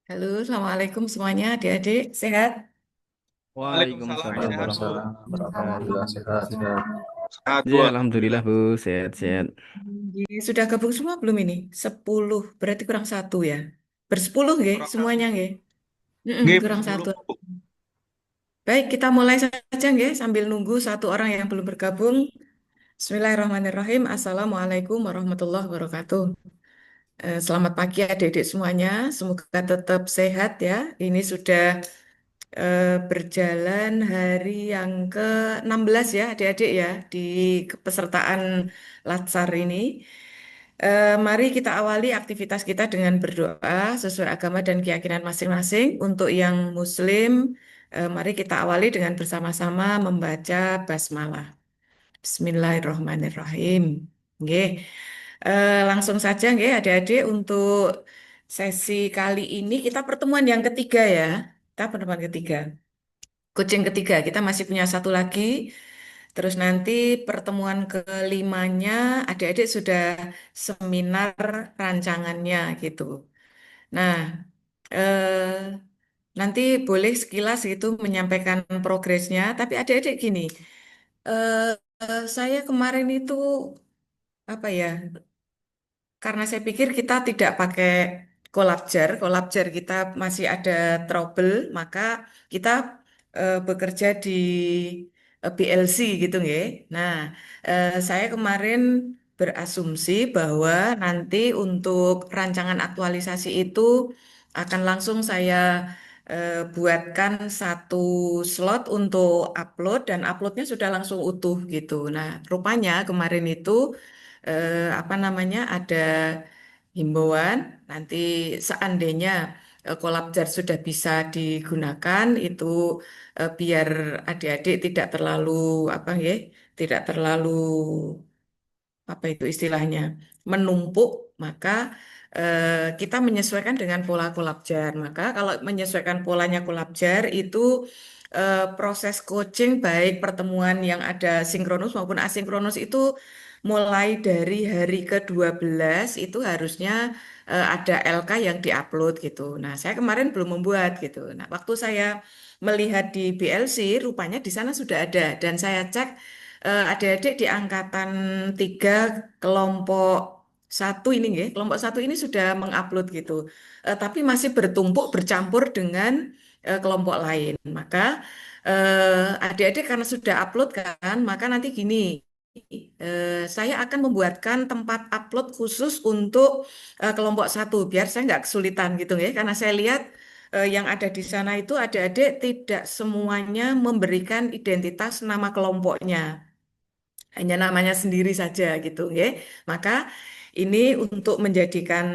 Halo, Assalamualaikum semuanya, adik-adik, sehat? Waalaikumsalam, Waalaikumsalam sehat Bu. warahmatullahi wabarakatuh. Alhamdulillah sehat-sehat. Sehat Bu, Ya, Alhamdulillah Alhamdulillah. Bu, sehat-sehat. Sudah gabung semua belum ini? 10, berarti kurang satu ya? Bersepuluh nggih, Kurang satu. semuanya nggih? Nggih, Kurang bersepuluh satu. Bu. Baik, kita mulai saja nggih, sambil nunggu satu orang yang belum bergabung. Bismillahirrahmanirrahim. Assalamualaikum warahmatullahi wabarakatuh. Selamat pagi adik-adik semuanya, semoga tetap sehat ya. Ini sudah berjalan hari yang ke-16 ya adik-adik ya di kepesertaan Latsar ini. Mari kita awali aktivitas kita dengan berdoa sesuai agama dan keyakinan masing-masing. Untuk yang Muslim, mari kita awali dengan bersama-sama membaca basmalah. Bismillahirrahmanirrahim. Nggih. Langsung saja nggih adik-adik untuk sesi kali ini kita pertemuan yang ketiga ya. Kita pertemuan ketiga. Coaching ketiga, kita masih punya satu lagi. Terus nanti pertemuan kelimanya, adik-adik sudah seminar rancangannya gitu. Nah, eh, nanti boleh sekilas gitu menyampaikan progresnya. Tapi adik-adik gini, eh, saya kemarin itu apa ya? Karena saya pikir kita tidak pakai kolab jar kita masih ada trouble, maka kita bekerja di PLC gitu nggih. Nah, saya kemarin berasumsi bahwa nanti untuk rancangan aktualisasi itu akan langsung saya buatkan satu slot untuk upload dan uploadnya sudah langsung utuh gitu. Nah, rupanya kemarin itu apa namanya ada himbauan nanti seandainya kolabjar sudah bisa digunakan itu biar adik-adik tidak terlalu apa ya tidak terlalu apa itu istilahnya menumpuk maka kita menyesuaikan dengan pola kolabjar maka kalau menyesuaikan polanya kolabjar itu proses coaching baik pertemuan yang ada sinkronus maupun asinkronus itu mulai dari hari ke-12 itu harusnya ada LK yang diupload gitu. Nah, saya kemarin belum membuat gitu. Nah, waktu saya melihat di BLC rupanya di sana sudah ada dan saya cek adik-adik di angkatan 3 kelompok satu ini nggih, kelompok satu ini sudah mengupload gitu. Tapi masih bertumpuk bercampur dengan kelompok lain. Maka adik-adik karena sudah upload kan, maka nanti gini, saya akan membuatkan tempat upload khusus untuk kelompok satu, biar saya nggak kesulitan gitu ya, karena saya lihat yang ada di sana itu adik-adik tidak semuanya memberikan identitas nama kelompoknya hanya namanya sendiri saja gitu ya. Maka ini untuk menjadikan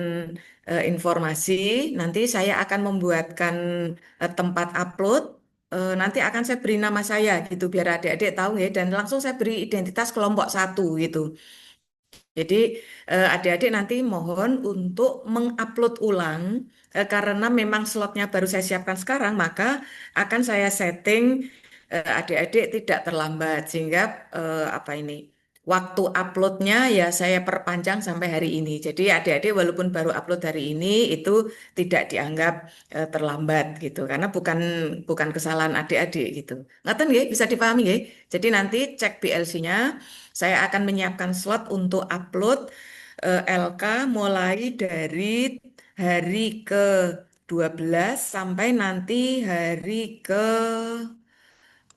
informasi nanti saya akan membuatkan tempat upload nanti akan saya beri nama saya gitu biar adik-adik tahu ya dan langsung saya beri identitas kelompok satu gitu. Jadi adik-adik nanti mohon untuk mengupload ulang karena memang slotnya baru saya siapkan sekarang maka akan saya setting adik-adik tidak terlambat sehingga apa ini waktu uploadnya ya saya perpanjang sampai hari ini. Jadi adik-adik walaupun baru upload hari ini itu tidak dianggap terlambat gitu karena bukan bukan kesalahan adik-adik gitu. Ngaten nggih bisa dipahami nggih. Jadi nanti cek BLC-nya saya akan menyiapkan slot untuk upload LK mulai dari hari ke-12 sampai nanti hari ke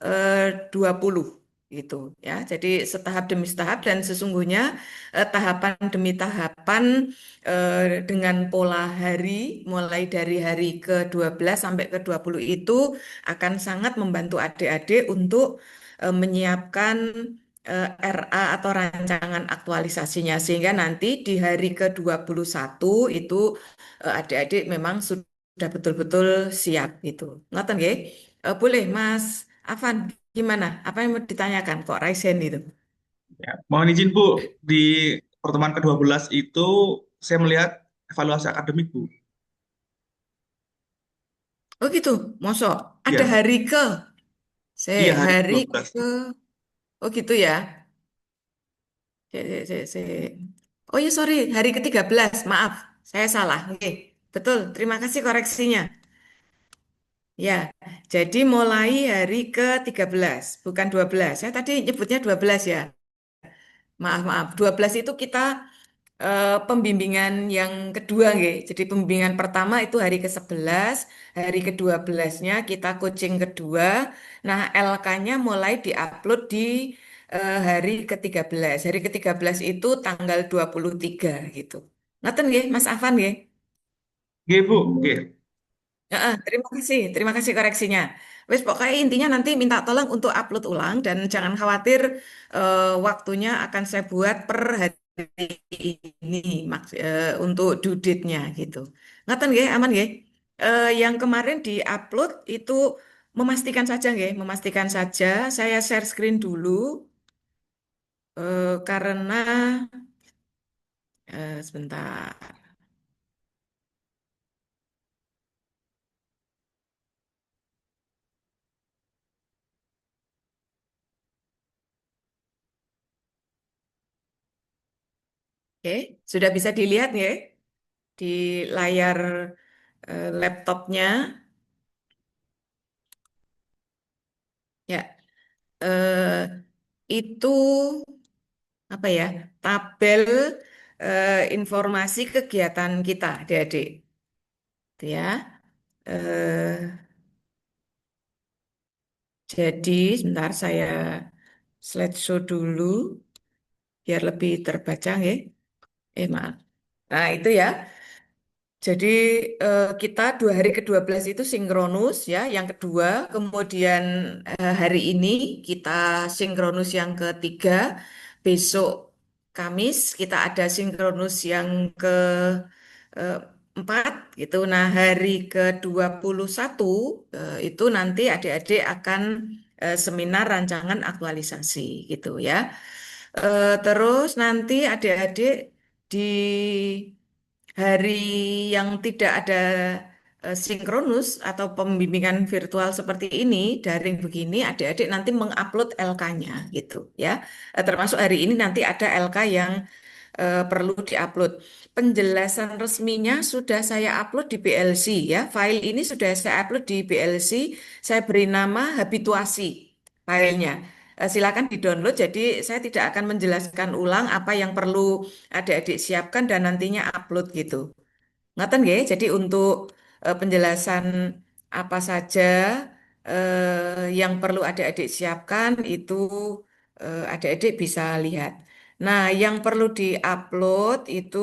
20 gitu ya. Jadi setahap demi setahap dan sesungguhnya tahapan demi tahapan dengan pola hari mulai dari hari ke-12 sampai ke-20 itu akan sangat membantu adik-adik untuk menyiapkan RA atau rancangan aktualisasinya sehingga nanti di hari ke-21 itu adik-adik memang sudah betul-betul siap gitu. Ngoten nggih? Boleh Mas Afan, gimana? Apa yang mau ditanyakan kok Raisen itu? Ya, mohon izin Bu, di pertemuan ke-12 itu saya melihat evaluasi akademik Bu. Oh gitu, mosok ada Iya, hari ke, iya hari hari ke-12. ke, oh gitu ya. Se, se, se, se. Oh ya sorry, hari ke-13, maaf, saya salah. Oke. betul. Terima kasih koreksinya. Ya, jadi mulai hari ke-13, bukan 12. Saya tadi nyebutnya 12 ya. Maaf, maaf. 12 itu kita pembimbingan yang kedua, nggih. Jadi pembimbingan pertama itu hari ke-11, hari ke-12-nya kita coaching kedua. Nah, LK-nya mulai diupload di hari ke-13. Hari ke-13 itu tanggal 23 gitu. Ngaten nggih, Mas Afan nggih? Oke, Bu. Oke. Terima kasih koreksinya. Wes pokoknya intinya nanti minta tolong untuk upload ulang dan jangan khawatir waktunya akan saya buat per hari ini untuk due date-nya gitu. Ngaten nggih, aman nggih. Yang kemarin di-upload itu memastikan saja nggih, memastikan saja saya share screen dulu karena sebentar. Oke, sudah bisa dilihat ya di layar laptopnya. Ya, itu apa ya? Tabel informasi kegiatan kita, adik-adik. Itu ya. Eh, jadi sebentar saya slideshow dulu biar lebih terbaca ya. Maaf. Nah, itu ya. Jadi kita hari ke-12 itu sinkronus ya, yang kedua, kemudian hari ini kita sinkronus yang ketiga, besok Kamis kita ada sinkronus yang keempat gitu. Nah, hari ke-21 itu nanti adik-adik akan seminar rancangan aktualisasi gitu ya. Terus nanti adik-adik di hari yang tidak ada sinkronus atau pembimbingan virtual seperti ini, daring begini, adik-adik nanti mengupload LK-nya gitu ya. Termasuk hari ini nanti ada LK yang perlu diupload. Penjelasan resminya sudah saya upload di BLC ya. File ini sudah saya upload di BLC. Saya beri nama habituasi filenya. Silakan di-download. Jadi saya tidak akan menjelaskan ulang apa yang perlu adik-adik siapkan dan nantinya upload gitu. Ngaten nggih. Jadi untuk penjelasan apa saja yang perlu adik-adik siapkan itu adik-adik bisa lihat. Nah, yang perlu diupload itu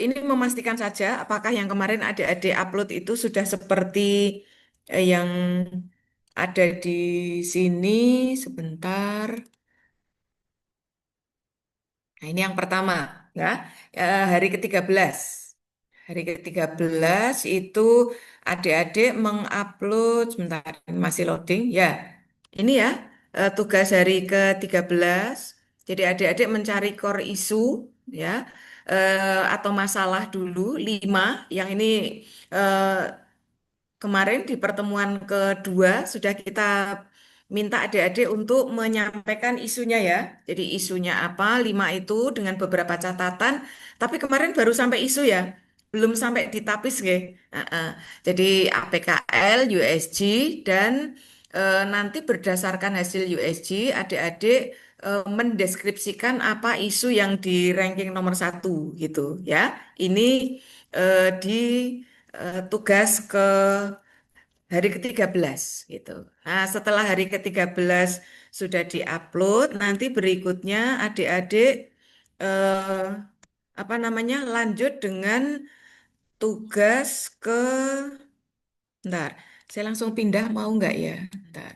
ini memastikan saja apakah yang kemarin adik-adik upload itu sudah seperti yang ada di sini sebentar. Nah, ini yang pertama ya. Hari ke-13. Hari ke-13 itu adik-adik mengupload sebentar ini masih loading ya. Ini ya tugas hari ke-13. Jadi adik-adik mencari core isu ya atau masalah dulu 5 yang ini eh, kemarin di pertemuan kedua sudah kita minta adik-adik untuk menyampaikan isunya ya. Jadi isunya apa? 5 itu dengan beberapa catatan. Tapi kemarin baru sampai isu ya, belum sampai ditapis nggih. Jadi APKL, USG dan nanti berdasarkan hasil USG adik-adik mendeskripsikan apa isu yang di ranking nomor satu gitu ya. Ini di tugas ke hari ke-13 gitu. Nah, setelah hari ke-13 sudah diupload, nanti berikutnya adik-adik eh, apa namanya lanjut dengan tugas ke Bentar, saya langsung pindah mau nggak ya? Bentar.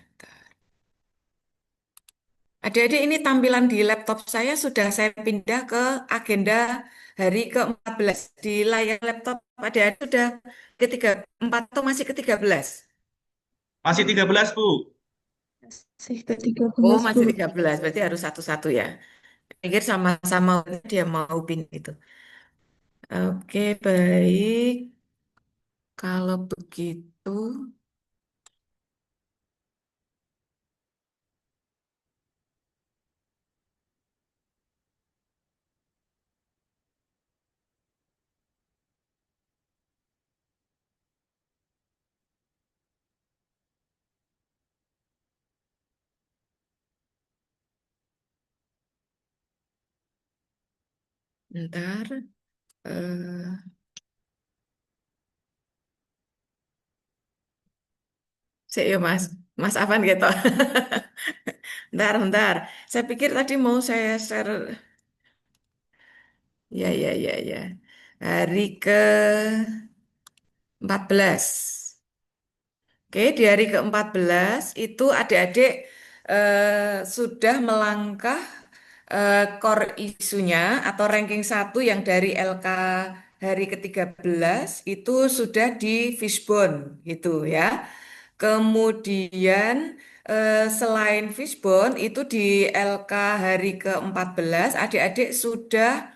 Adik-adik ini tampilan di laptop saya sudah saya pindah ke agenda hari ke-14 di layar laptop adik-adik sudah ke-34 atau masih ke-13? Masih 13, Bu. Masih ke tiga Oh, belas Bu. masih 13, berarti harus satu-satu ya. Pikir sama-sama dia mau pin itu. Oke, baik. Kalau begitu, Ntar, eh saya ya Mas, Mas Afan gitu. Bentar, bentar. Saya pikir tadi mau saya share. Ya, ya, ya, ya. Hari ke-14. Oke, di hari ke-14 itu adik-adik sudah melangkah core isunya atau ranking satu yang dari LK hari ke-13 itu sudah di Fishbone gitu ya. Kemudian selain Fishbone itu di LK hari ke-14 adik-adik sudah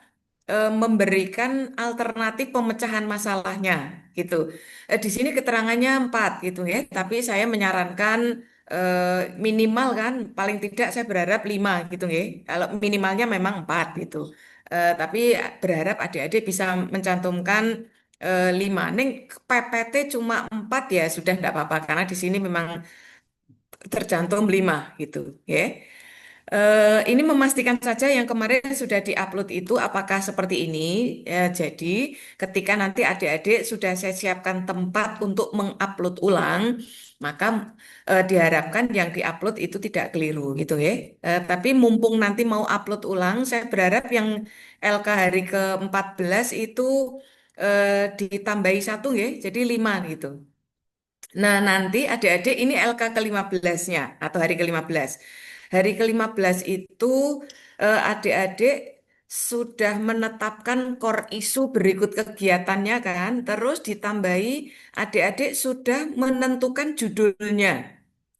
memberikan alternatif pemecahan masalahnya gitu. Di sini keterangannya 4 gitu ya, tapi saya menyarankan minimal kan paling tidak saya berharap 5 gitu ya. Kalau minimalnya memang 4 gitu. Tapi berharap adik-adik bisa mencantumkan 5. Neng PPT cuma 4 ya sudah tidak apa-apa karena di sini memang tercantum 5 gitu ya. Ini memastikan saja yang kemarin sudah diupload itu apakah seperti ini. Jadi ketika nanti adik-adik sudah saya siapkan tempat untuk mengupload ulang, maka diharapkan yang diupload itu tidak keliru gitu ya. Tapi mumpung nanti mau upload ulang, saya berharap yang LK hari ke-14 itu ditambahi satu ya, jadi 5 gitu. Nah, nanti adik-adik ini LK ke-15-nya atau hari ke-15. Hari ke-15 itu adik-adik sudah menetapkan core isu berikut kegiatannya kan. Terus ditambahi adik-adik sudah menentukan judulnya.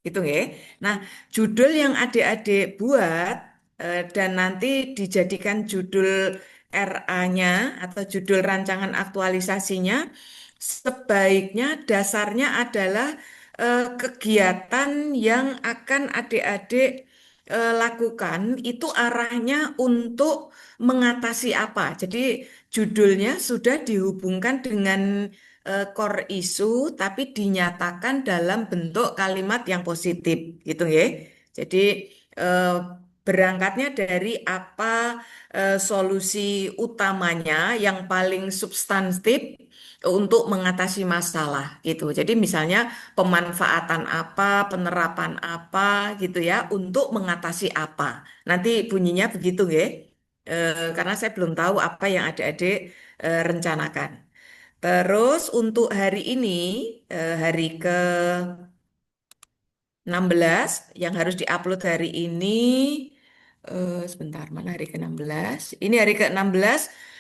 Gitu ya. Nah, judul yang adik-adik buat dan nanti dijadikan judul RA-nya atau judul rancangan aktualisasinya sebaiknya dasarnya adalah kegiatan yang akan adik-adik lakukan itu arahnya untuk mengatasi apa. Jadi judulnya sudah dihubungkan dengan core isu, tapi dinyatakan dalam bentuk kalimat yang positif, gitu ya. Jadi eh, berangkatnya dari apa solusi utamanya yang paling substantif untuk mengatasi masalah gitu. Jadi misalnya pemanfaatan apa, penerapan apa gitu ya untuk mengatasi apa. Nanti bunyinya begitu ya. Karena saya belum tahu apa yang adik-adik rencanakan. Terus untuk hari ini, hari ke-16 yang harus diupload hari ini, sebentar mana hari ke-16? Ini hari ke-16.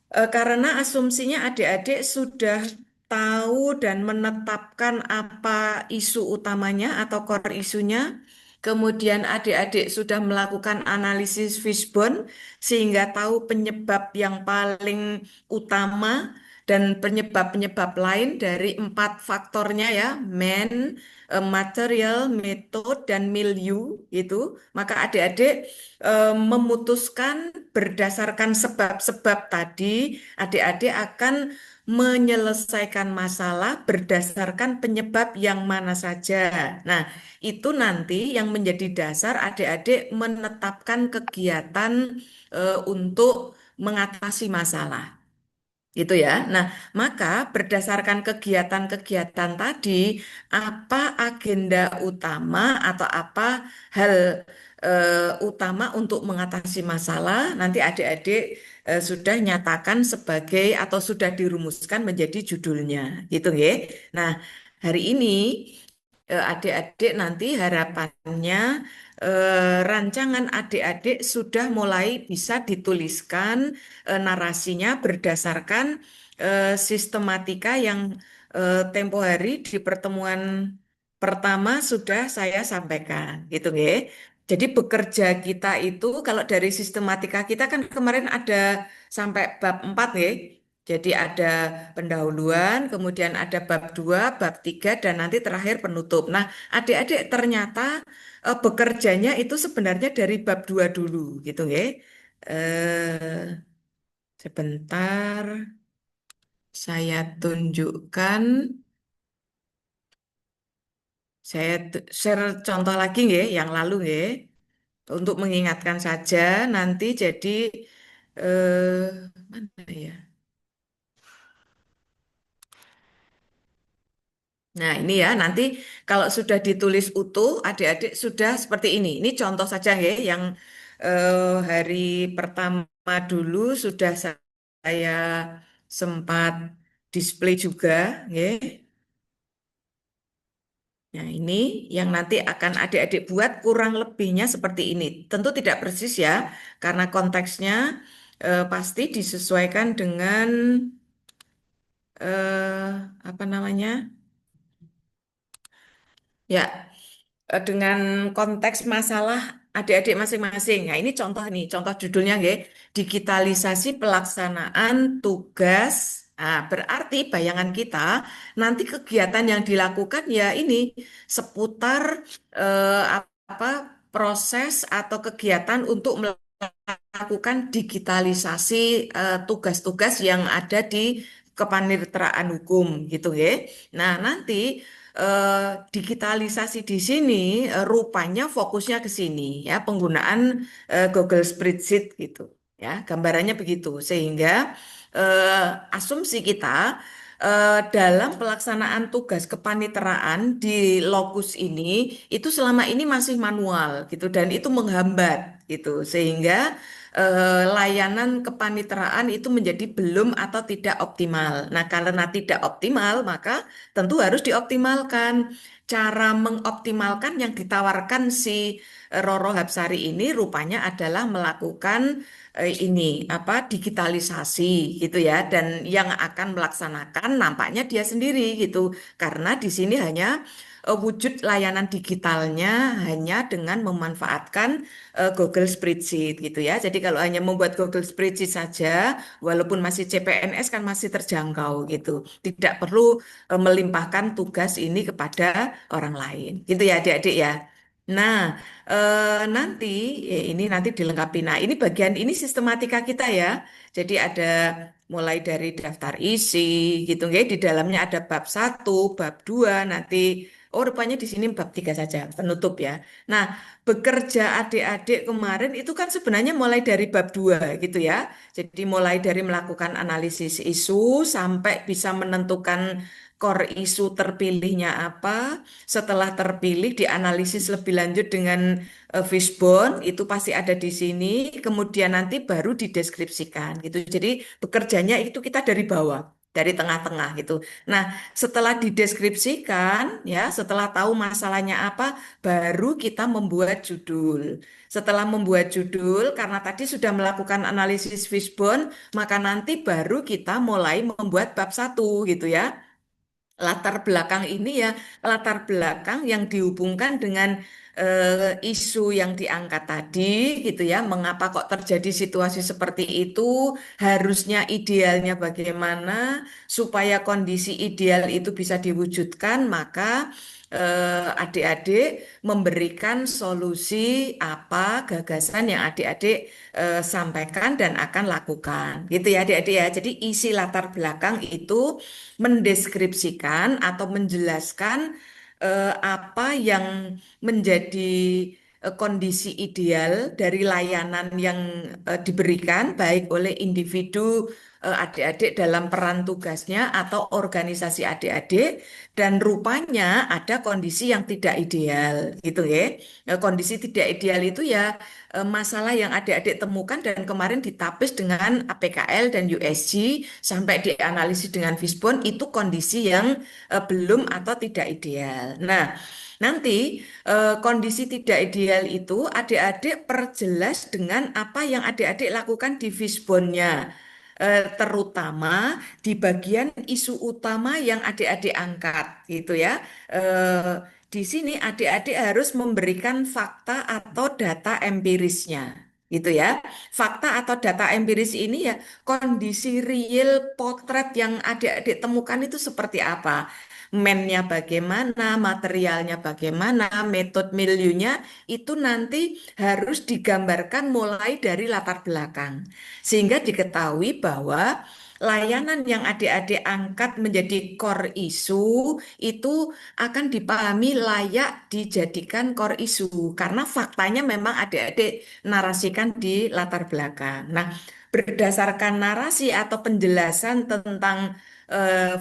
Karena asumsinya adik-adik sudah tahu dan menetapkan apa isu utamanya atau core isunya. Kemudian adik-adik sudah melakukan analisis fishbone sehingga tahu penyebab yang paling utama dan penyebab-penyebab lain dari 4 faktornya ya, material, metode, dan milieu itu. Maka adik-adik memutuskan berdasarkan sebab-sebab tadi, adik-adik akan menyelesaikan masalah berdasarkan penyebab yang mana saja. Nah, itu nanti yang menjadi dasar adik-adik menetapkan kegiatan untuk mengatasi masalah. Gitu ya. Nah, maka berdasarkan kegiatan-kegiatan tadi, apa agenda utama atau apa hal utama untuk mengatasi masalah, nanti adik-adik sudah nyatakan sebagai atau sudah dirumuskan menjadi judulnya, gitu ya. Nah, hari ini adik-adik nanti harapannya rancangan adik-adik sudah mulai bisa dituliskan narasinya berdasarkan sistematika yang tempo hari di pertemuan pertama sudah saya sampaikan, gitu ya. Jadi bekerja kita itu kalau dari sistematika kita kan kemarin ada sampai bab 4 ya. Jadi ada pendahuluan, kemudian ada bab 2, bab 3, dan nanti terakhir penutup. Nah, adik-adik ternyata bekerjanya itu sebenarnya dari bab 2 dulu, gitu ya. Eh, Sebentar, saya tunjukkan, saya share contoh lagi ya, yang lalu ya, untuk mengingatkan saja nanti jadi Mana ya? Nah, ini ya, nanti kalau sudah ditulis utuh, adik-adik sudah seperti ini. Ini contoh saja ya, yang hari pertama dulu sudah saya sempat display juga, ya. Nah, ini yang nanti akan adik-adik buat kurang lebihnya seperti ini. Tentu tidak persis ya, karena konteksnya pasti disesuaikan dengan apa namanya? Ya, dengan konteks masalah adik-adik masing-masing. Nah, ini contoh nih, contoh judulnya nggih, digitalisasi pelaksanaan tugas. Nah, berarti bayangan kita nanti kegiatan yang dilakukan ya ini seputar apa proses atau kegiatan untuk melakukan digitalisasi tugas-tugas yang ada di kepaniteraan hukum gitu ya. Nah, nanti digitalisasi di sini rupanya fokusnya ke sini ya, penggunaan Google Spreadsheet gitu ya, gambarannya begitu, sehingga asumsi kita dalam pelaksanaan tugas kepaniteraan di Lokus ini itu selama ini masih manual gitu, dan itu menghambat gitu, sehingga layanan kepaniteraan itu menjadi belum atau tidak optimal. Nah, karena tidak optimal maka tentu harus dioptimalkan. Cara mengoptimalkan yang ditawarkan si Roro Hapsari ini rupanya adalah melakukan ini apa digitalisasi gitu ya, dan yang akan melaksanakan nampaknya dia sendiri gitu, karena di sini hanya wujud layanan digitalnya hanya dengan memanfaatkan Google Spreadsheet gitu ya. Jadi kalau hanya membuat Google Spreadsheet saja, walaupun masih CPNS kan masih terjangkau gitu. Tidak perlu melimpahkan tugas ini kepada orang lain. Gitu ya adik-adik ya. Nah, nanti ini nanti dilengkapi. Nah, ini bagian ini sistematika kita ya. Jadi ada mulai dari daftar isi gitu ya. Di dalamnya ada bab 1, bab 2, nanti oh rupanya di sini bab 3 saja, penutup ya. Nah, bekerja adik-adik kemarin itu kan sebenarnya mulai dari bab 2 gitu ya. Jadi mulai dari melakukan analisis isu sampai bisa menentukan core isu terpilihnya apa. Setelah terpilih dianalisis lebih lanjut dengan fishbone, itu pasti ada di sini. Kemudian nanti baru dideskripsikan gitu. Jadi bekerjanya itu kita dari bawah, dari tengah-tengah gitu. Nah, setelah dideskripsikan ya, setelah tahu masalahnya apa, baru kita membuat judul. Setelah membuat judul, karena tadi sudah melakukan analisis fishbone, maka nanti baru kita mulai membuat bab 1 gitu ya. Latar belakang ini ya, latar belakang yang dihubungkan dengan isu yang diangkat tadi gitu ya. Mengapa kok terjadi situasi seperti itu? Harusnya idealnya bagaimana supaya kondisi ideal itu bisa diwujudkan? Maka adik-adik memberikan solusi apa gagasan yang adik-adik sampaikan dan akan lakukan gitu ya adik-adik ya. Jadi isi latar belakang itu mendeskripsikan atau menjelaskan apa yang menjadi kondisi ideal dari layanan yang diberikan baik oleh individu adik-adik dalam peran tugasnya atau organisasi adik-adik, dan rupanya ada kondisi yang tidak ideal gitu ya. Kondisi tidak ideal itu ya masalah yang adik-adik temukan dan kemarin ditapis dengan APKL dan USG sampai dianalisis dengan Fishbone, itu kondisi yang belum atau tidak ideal. Nah, nanti kondisi tidak ideal itu adik-adik perjelas dengan apa yang adik-adik lakukan di Fishbone-nya. Terutama di bagian isu utama yang adik-adik angkat gitu ya. Di sini adik-adik harus memberikan fakta atau data empirisnya gitu ya. Fakta atau data empiris ini ya kondisi real potret yang adik-adik temukan itu seperti apa. Mennya bagaimana, materialnya bagaimana, metode milieunya itu nanti harus digambarkan mulai dari latar belakang. Sehingga diketahui bahwa layanan yang adik-adik angkat menjadi core issue itu akan dipahami layak dijadikan core issue karena faktanya memang adik-adik narasikan di latar belakang. Nah, berdasarkan narasi atau penjelasan tentang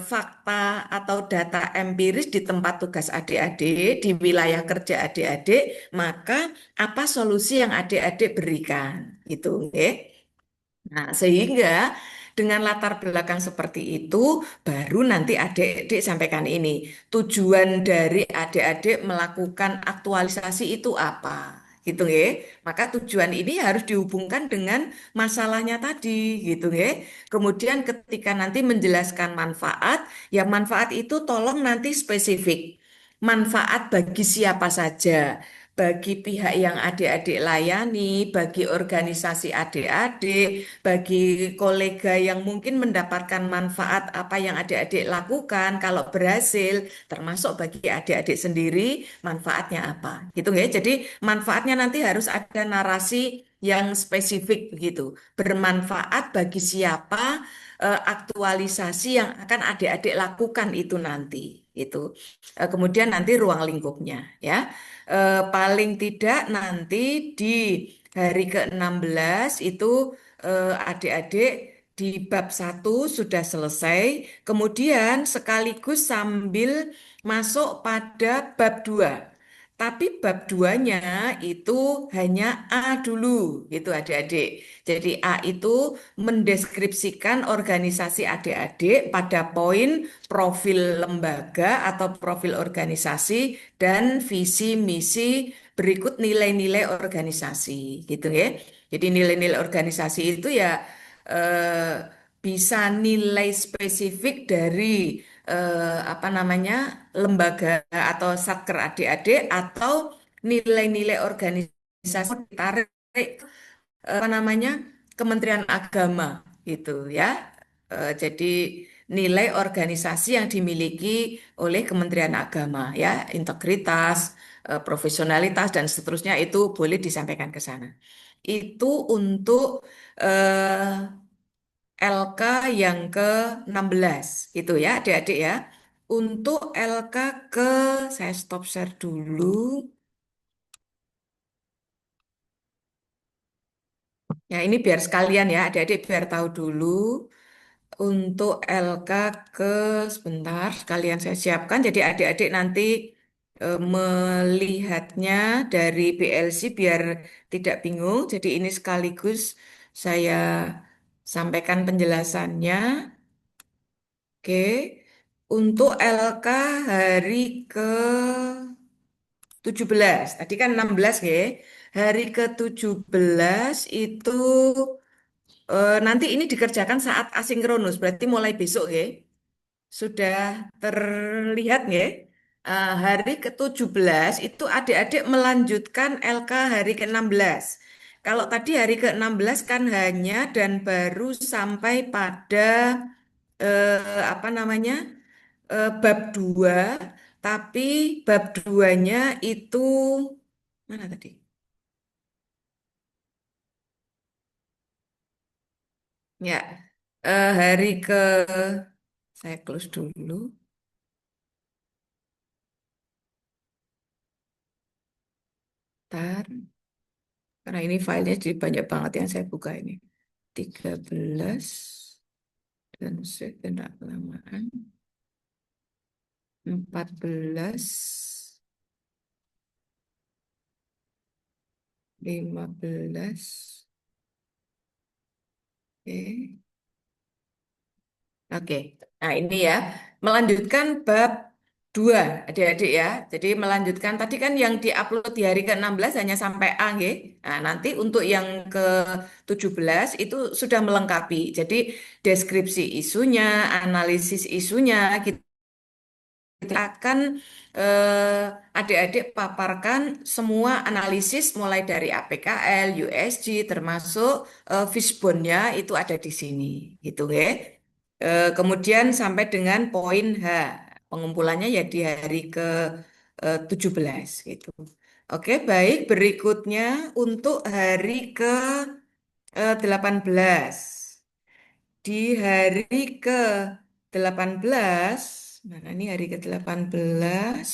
fakta atau data empiris di tempat tugas adik-adik, di wilayah kerja adik-adik, maka apa solusi yang adik-adik berikan? Gitu, nggih. Nah, sehingga dengan latar belakang seperti itu, baru nanti adik-adik sampaikan ini. Tujuan dari adik-adik melakukan aktualisasi itu apa? Gitu ya. Maka tujuan ini harus dihubungkan dengan masalahnya tadi, gitu ya. Kemudian ketika nanti menjelaskan manfaat, ya manfaat itu tolong nanti spesifik. Manfaat bagi siapa saja, bagi pihak yang adik-adik layani, bagi organisasi adik-adik, bagi kolega yang mungkin mendapatkan manfaat apa yang adik-adik lakukan kalau berhasil, termasuk bagi adik-adik sendiri, manfaatnya apa. Gitu ya. Jadi manfaatnya nanti harus ada narasi yang spesifik begitu. Bermanfaat bagi siapa, aktualisasi yang akan adik-adik lakukan itu nanti. Itu. Kemudian nanti ruang lingkupnya ya. Paling tidak nanti di hari ke-16 itu adik-adik di bab 1 sudah selesai, kemudian sekaligus sambil masuk pada bab 2. Tapi bab 2-nya itu hanya A dulu, gitu adik-adik. Jadi A itu mendeskripsikan organisasi adik-adik pada poin profil lembaga atau profil organisasi dan visi misi berikut nilai-nilai organisasi, gitu ya. Jadi nilai-nilai organisasi itu ya eh, bisa nilai spesifik dari apa namanya lembaga atau satker adik-adik atau nilai-nilai organisasi ditarik apa namanya Kementerian Agama gitu ya. Jadi nilai organisasi yang dimiliki oleh Kementerian Agama ya, integritas, profesionalitas dan seterusnya itu boleh disampaikan ke sana. Itu untuk LK yang ke-16 gitu ya, adik-adik ya. Untuk LK ke saya stop share dulu. Ya, ini biar sekalian ya, adik-adik biar tahu dulu. Untuk LK ke sebentar, sekalian saya siapkan. Jadi adik-adik nanti melihatnya dari BLC biar tidak bingung. Jadi ini sekaligus saya sampaikan penjelasannya. Oke, untuk LK hari ke-17, tadi kan 16 ya. Hari ke-17 itu nanti ini dikerjakan saat asinkronus, berarti mulai besok ya. Sudah terlihat ya. Hari ke-17 itu adik-adik melanjutkan LK hari ke-16. Kalau tadi hari ke-16 kan hanya dan baru sampai pada apa namanya? Bab 2, tapi bab 2-nya itu mana tadi? Ya, hari ke saya close dulu. Ntar, karena ini filenya jadi banyak banget yang saya buka ini. 13 dan save tidak kelamaan. 14, 15. Oke. Oke, nah ini ya, melanjutkan bab 2, adik-adik ya. Jadi melanjutkan, tadi kan yang diupload di hari ke-16 hanya sampai A, nggih. Nah, nanti untuk yang ke-17 itu sudah melengkapi. Jadi deskripsi isunya, analisis isunya, kita akan adik-adik paparkan semua analisis mulai dari APKL, USG, termasuk fishbone-nya itu ada di sini, gitu ya. Kemudian sampai dengan poin H, pengumpulannya ya di hari ke-17 gitu. Oke, baik. Berikutnya untuk hari ke-18. di hari ke-18, mana ini hari ke-18?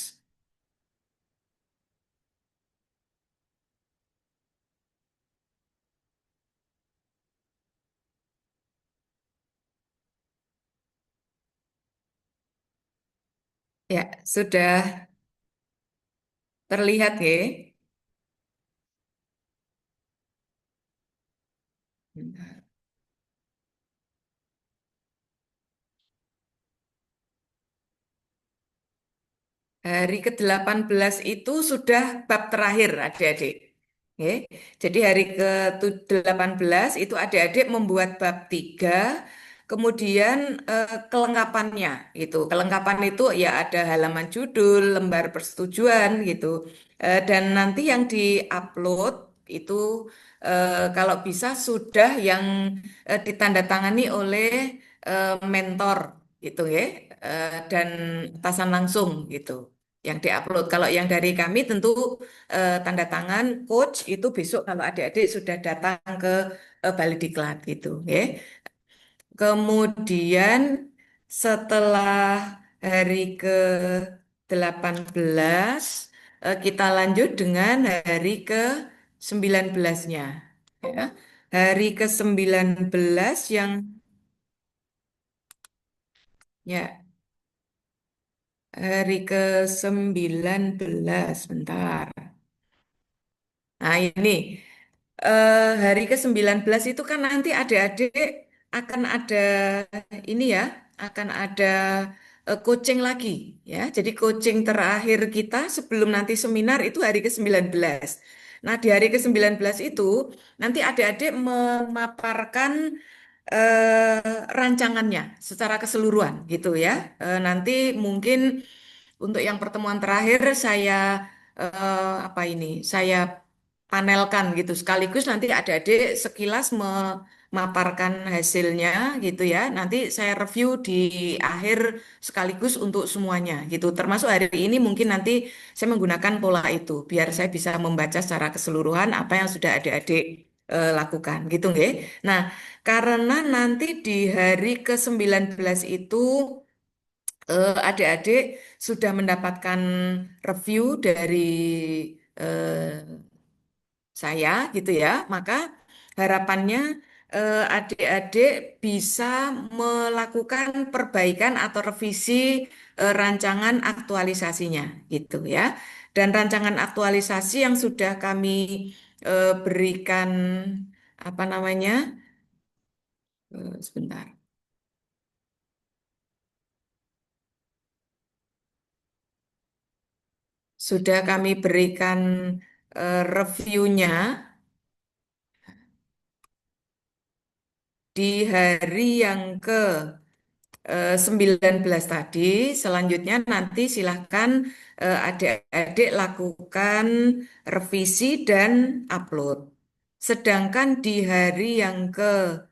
Ya, sudah terlihat ya. Bentar. Hari ke-18 itu sudah bab terakhir, adik-adik. Oke. Jadi hari ke-18 itu adik-adik membuat bab 3, kemudian kelengkapannya gitu. Kelengkapan itu ya ada halaman judul, lembar persetujuan gitu. Dan nanti yang di-upload itu kalau bisa sudah yang ditandatangani oleh mentor gitu ya. Dan atasan langsung gitu yang diupload. Kalau yang dari kami tentu tanda tangan coach itu besok kalau adik-adik sudah datang ke Balai Diklat gitu, ya. Kemudian setelah hari ke-18 kita lanjut dengan hari ke-19-nya. Ya. Hari ke-19 yang ya hari ke-19 bentar. Nah, ini hari ke-19 itu kan nanti adik-adik akan ada ini ya, akan ada coaching lagi ya. Jadi coaching terakhir kita sebelum nanti seminar itu hari ke-19. Nah, di hari ke-19 itu nanti adik-adik memaparkan rancangannya secara keseluruhan gitu ya. Nanti mungkin untuk yang pertemuan terakhir saya apa ini? Saya panelkan gitu sekaligus nanti adik-adik sekilas memaparkan hasilnya gitu ya. Nanti saya review di akhir sekaligus untuk semuanya gitu. Termasuk hari ini mungkin nanti saya menggunakan pola itu biar saya bisa membaca secara keseluruhan apa yang sudah adik-adik lakukan gitu nggih. Nah, karena nanti di hari ke-19 itu adik-adik sudah mendapatkan review dari saya gitu ya, maka harapannya adik-adik bisa melakukan perbaikan atau revisi rancangan aktualisasinya gitu ya. Dan rancangan aktualisasi yang sudah kami berikan apa namanya? Sebentar. Sudah kami berikan reviewnya di hari yang ke 19 tadi. Selanjutnya nanti silahkan adik-adik lakukan revisi dan upload. Sedangkan di hari yang ke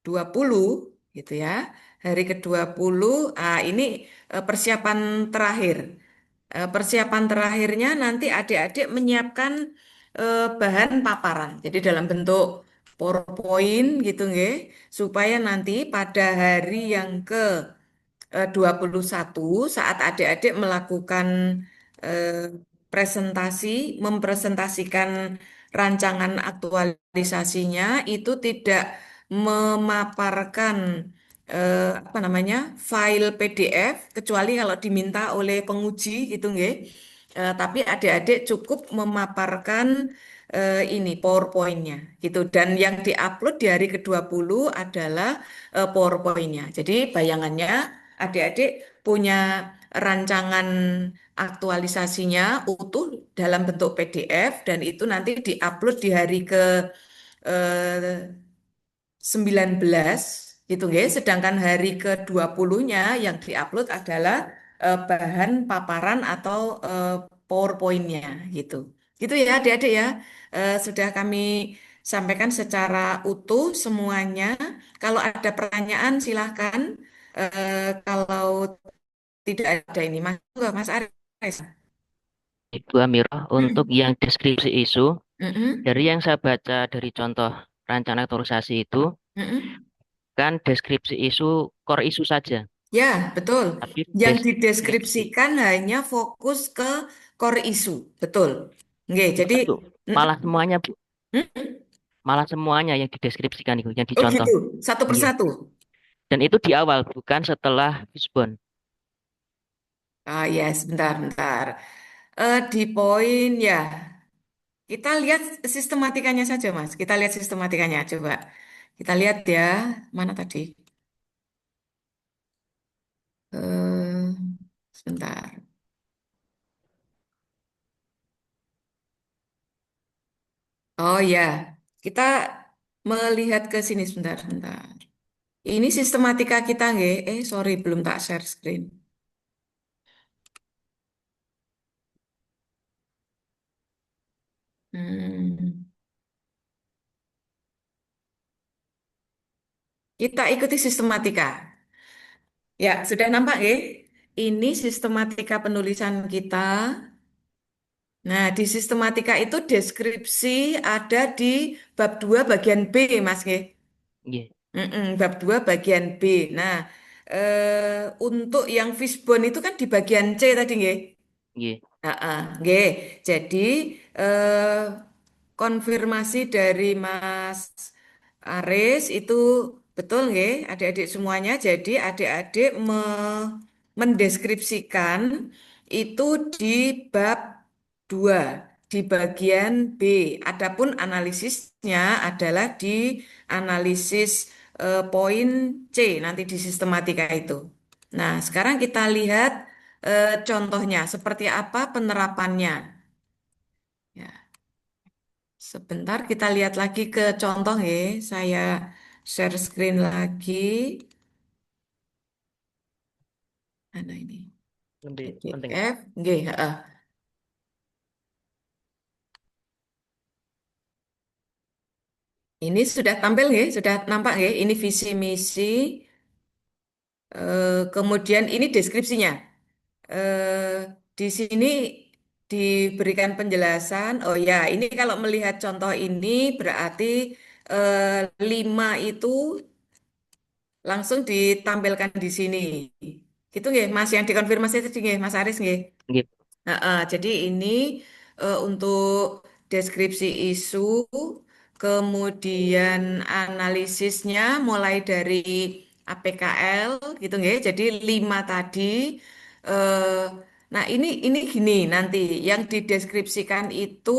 20 gitu ya. Hari ke 20 ini persiapan terakhir. Persiapan terakhirnya nanti adik-adik menyiapkan bahan paparan. Jadi dalam bentuk PowerPoint gitu nggih, supaya nanti pada hari yang ke 21 saat adik-adik melakukan eh, presentasi, mempresentasikan rancangan aktualisasinya itu tidak memaparkan apa namanya file PDF kecuali kalau diminta oleh penguji gitu nggih. Tapi adik-adik cukup memaparkan ini PowerPoint-nya gitu dan yang diupload di hari ke 20 adalah PowerPoint-nya. Jadi bayangannya adik-adik punya rancangan aktualisasinya utuh dalam bentuk PDF dan itu nanti diupload di hari eh, 19 gitu ya. Sedangkan hari ke 20-nya yang diupload adalah bahan paparan atau PowerPoint-nya gitu. Gitu ya adik-adik ya. Sudah kami sampaikan secara utuh semuanya. Kalau ada pertanyaan silahkan. Kalau tidak ada ini, Mas Aris. Ibu Amirah, untuk yang deskripsi isu, Mm-mm, dari yang saya baca dari contoh rancangan aktualisasi itu, mm-mm, bukan deskripsi isu, core isu saja, Ya, betul. tapi Yang deskripsi. dideskripsikan hanya fokus ke core isu, betul. Oke, jadi, Bukan, Bu. mm, Malah semuanya, Bu. mm, Malah semuanya yang dideskripsikan itu, yang oh dicontoh. gitu, satu Iya. persatu. Dan itu di awal, bukan setelah Lisbon. Ah ya, sebentar, bentar. Di poin ya, kita lihat sistematikanya saja, Mas. Kita lihat sistematikanya, coba. Kita lihat ya, mana tadi? Eh, Sebentar. Oh ya, kita melihat ke sini sebentar, sebentar. Ini sistematika kita nggih. Sorry, belum tak share screen. Hmm. Kita ikuti sistematika. Ya, sudah nampak nggih? Ini sistematika penulisan kita. Nah, di sistematika itu deskripsi ada di bab 2 bagian B, Mas nggih. Iya, Bab 2 bagian B. Nah, untuk yang fishbone itu kan di bagian C tadi nggih. iya, Nggih. Jadi eh, konfirmasi dari Mas Aris itu betul nggih, adik-adik semuanya. Jadi adik-adik mendeskripsikan itu di bab 2 di bagian B. Adapun analisisnya adalah di analisis poin C nanti di sistematika itu. Nah, sekarang kita lihat contohnya seperti apa penerapannya. Ya, sebentar kita lihat lagi ke contoh ya. Saya share screen lagi. Mana ini? lebih penting. PDF. Nggih, heeh. Ini sudah tampil nggih? Sudah nampak nggih? Ini visi misi. Kemudian ini deskripsinya. Eh, di sini diberikan penjelasan. Oh ya, ini kalau melihat contoh ini berarti 5 itu langsung ditampilkan di sini. Gitu nggih, Mas yang dikonfirmasi tadi nggih, Mas Aris nggih. Iya, Jadi ini untuk deskripsi isu, kemudian analisisnya mulai dari APKL gitu nggih. Jadi 5 tadi. eh, nah ini gini nanti yang dideskripsikan itu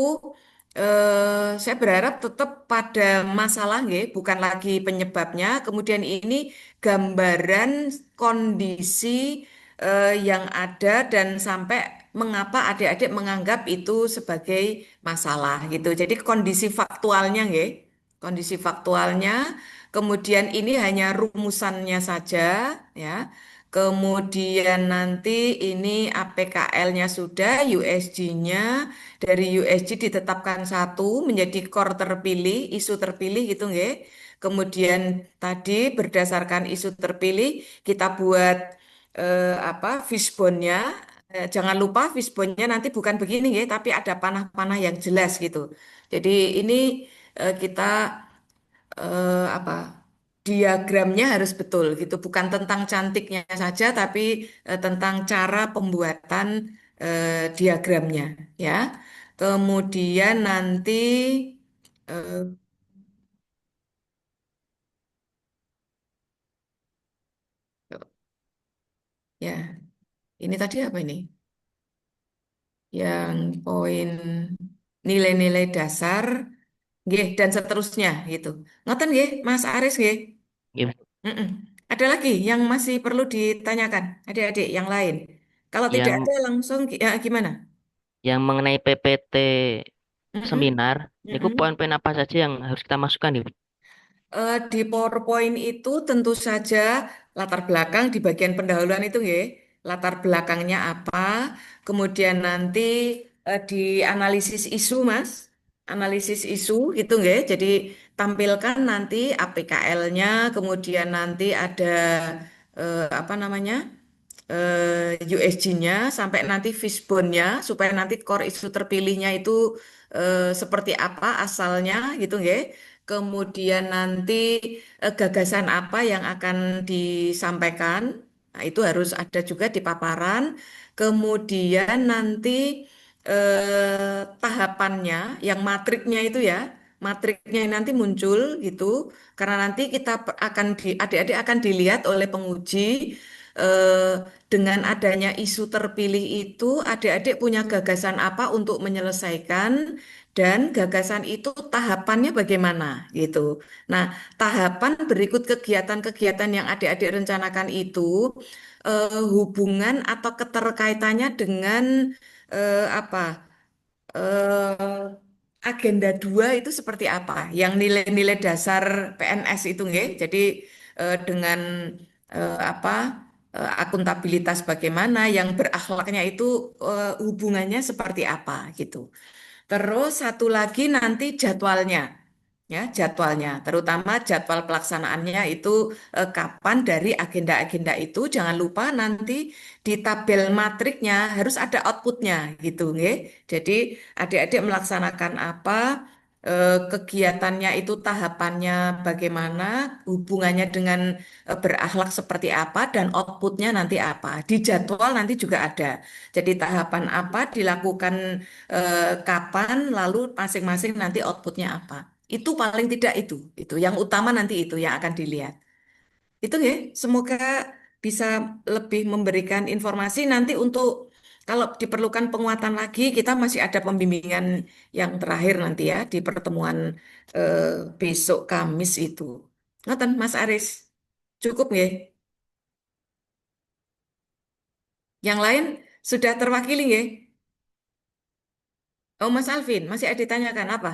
saya berharap tetap pada masalah nggih, bukan lagi penyebabnya. Kemudian ini gambaran kondisi yang ada dan sampai mengapa adik-adik menganggap itu sebagai masalah gitu. Jadi kondisi faktualnya nggih, kondisi faktualnya, kemudian ini hanya rumusannya saja ya. Kemudian nanti ini APKL-nya sudah, USG-nya dari USG ditetapkan satu menjadi core terpilih, isu terpilih gitu nggih. Kemudian tadi berdasarkan isu terpilih kita buat apa fishbone-nya. Jangan lupa fishbone-nya nanti bukan begini ya, tapi ada panah-panah yang jelas gitu. Jadi ini kita apa diagramnya harus betul gitu, bukan tentang cantiknya saja, tapi tentang cara pembuatan diagramnya ya. Kemudian nanti eh, ya ini tadi apa ini? Yang poin nilai-nilai dasar, nggih, dan seterusnya gitu. Ngoten nggih, Mas Aris nggih. iya. Mm-mm. Ada lagi yang masih perlu ditanyakan, adik-adik yang lain. Kalau tidak ada Yang langsung ya, gimana? yang mengenai PPT Mm-mm. seminar, itu Mm-mm. poin-poin apa saja yang harus kita masukkan itu? Di PowerPoint itu tentu saja latar belakang di bagian pendahuluan itu ya. Latar belakangnya apa, kemudian nanti di analisis isu Mas, analisis isu gitu nggih. Jadi tampilkan nanti APKL-nya, kemudian nanti ada apa namanya? USG-nya sampai nanti fishbone-nya supaya nanti core isu terpilihnya itu seperti apa asalnya gitu nggih. kemudian nanti gagasan apa yang akan disampaikan. Nah, itu harus ada juga di paparan. Kemudian nanti tahapannya, yang matriknya itu ya, matriknya nanti muncul gitu. Karena nanti kita akan adik-adik akan dilihat oleh penguji dengan adanya isu terpilih itu, adik-adik punya gagasan apa untuk menyelesaikan dan gagasan itu tahapannya bagaimana gitu. Nah, tahapan berikut kegiatan-kegiatan yang adik-adik rencanakan itu hubungan atau keterkaitannya dengan apa? Agenda 2 itu seperti apa? Yang nilai-nilai dasar PNS itu nggih. Jadi dengan apa? Akuntabilitas bagaimana, yang berakhlaknya itu hubungannya seperti apa gitu. Terus satu lagi nanti jadwalnya, ya jadwalnya, terutama jadwal pelaksanaannya itu kapan dari agenda-agenda itu. Jangan lupa nanti di tabel matriknya harus ada outputnya gitu, nggih. Jadi adik-adik melaksanakan apa, kegiatannya itu tahapannya bagaimana, hubungannya dengan berakhlak seperti apa, dan outputnya nanti apa. Di jadwal nanti juga ada. Jadi tahapan apa dilakukan kapan, lalu masing-masing nanti outputnya apa. Itu paling tidak itu yang utama nanti itu yang akan dilihat. Itu ya, semoga bisa lebih memberikan informasi nanti untuk kalau diperlukan penguatan lagi, kita masih ada pembimbingan yang terakhir nanti ya di pertemuan eh, besok Kamis itu. Ngoten, Mas Aris, cukup ya? Yang lain sudah terwakili ya? Oh, Mas Alvin, masih ada ditanyakan apa?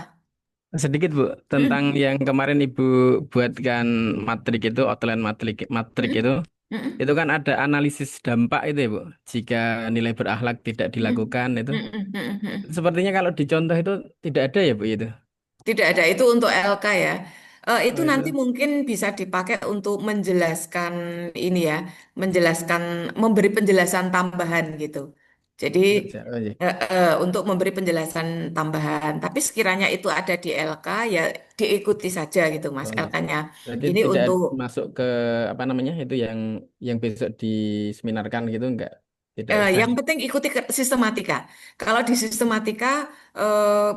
Sedikit Bu, tentang Mm, yang kemarin Ibu buatkan matrik itu, outline matrik mm, mm, itu kan ada analisis dampak itu ya Bu. Jika nilai berakhlak tidak mm, dilakukan itu, mm, mm, mm, mm. sepertinya kalau dicontoh itu tidak ada ya Bu itu. Tidak ada itu untuk LK ya. Itu Oh nanti itu, mungkin bisa dipakai untuk menjelaskan ini ya, menjelaskan, memberi penjelasan tambahan gitu. Jadi oh, iya. untuk memberi penjelasan tambahan. Tapi sekiranya itu ada di LK ya diikuti saja gitu Mas Oh, iya. LK-nya. Berarti Ini tidak untuk masuk ke apa namanya itu yang besok diseminarkan gitu enggak? Tidak usah. yang penting ikuti sistematika. Kalau di sistematika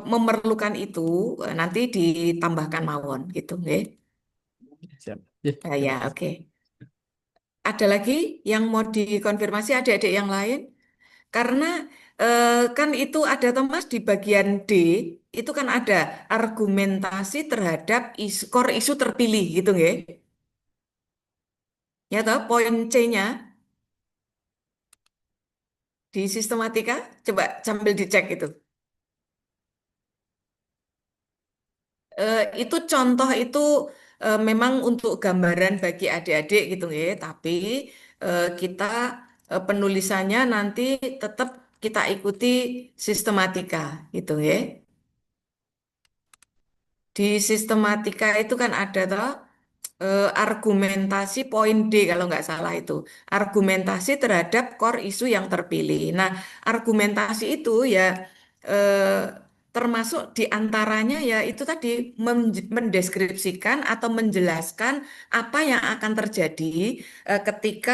memerlukan itu nanti ditambahkan mawon gitu, nggih. Siap. Ya, Ya, terima kasih. oke. Ada lagi yang mau dikonfirmasi adik-adik yang lain? Karena kan itu ada Thomas di bagian D, itu kan ada argumentasi terhadap isu, core isu terpilih gitu nggih. Ya toh, poin C-nya di sistematika, coba sambil dicek itu. Itu contoh itu memang untuk gambaran bagi adik-adik gitu ya, tapi kita penulisannya nanti tetap kita ikuti sistematika gitu ya. Di sistematika itu kan ada toh argumentasi poin D kalau nggak salah itu. Argumentasi terhadap core isu yang terpilih. Nah, argumentasi itu ya eh, termasuk diantaranya ya itu tadi mendeskripsikan atau menjelaskan apa yang akan terjadi ketika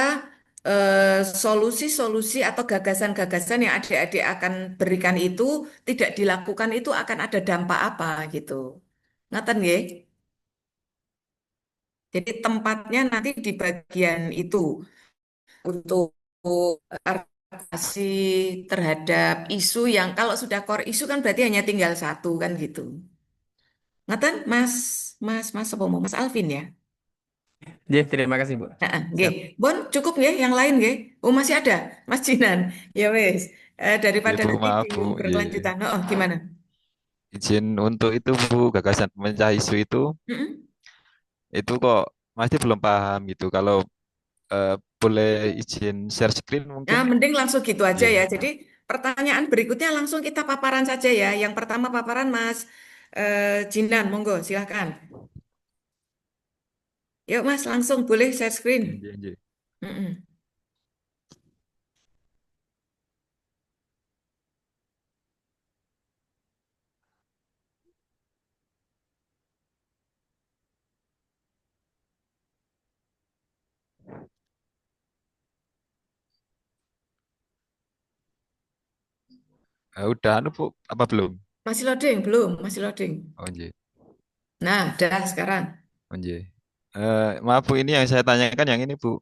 solusi-solusi atau gagasan-gagasan yang adik-adik akan berikan itu tidak dilakukan itu akan ada dampak apa gitu. Ngaten nggih? Jadi tempatnya nanti di bagian itu untuk argumentasi terhadap isu yang kalau sudah core isu kan berarti hanya tinggal satu kan gitu. Ngaten Mas Mas apa mau Mas Alvin ya? Ya, terima kasih Bu. Heeh, nggih. Siap. Bon, cukup nggih yang lain nggih. Oh, masih ada Mas Jinan. Ya wes. Ya Daripada Bu, nanti maaf Bu. bingung Iya. berkelanjutan. Oh, gimana? Izin untuk itu Bu, gagasan pemecah isu Mm-mm. itu kok masih belum paham gitu. Kalau boleh izin share screen mungkin? Nah, mending langsung gitu aja Iya. ya. Jadi pertanyaan berikutnya langsung kita paparan saja ya. Yang pertama paparan Mas Jinan, monggo silahkan. Yuk Mas, langsung boleh share screen. Iya, iya. Mm-mm. Udah anu Bu, apa belum? Masih loading, belum? Masih loading. Oh, nggih. Nah, dah sekarang. Oh, nggih. Maaf Bu, ini yang saya tanyakan yang ini Bu.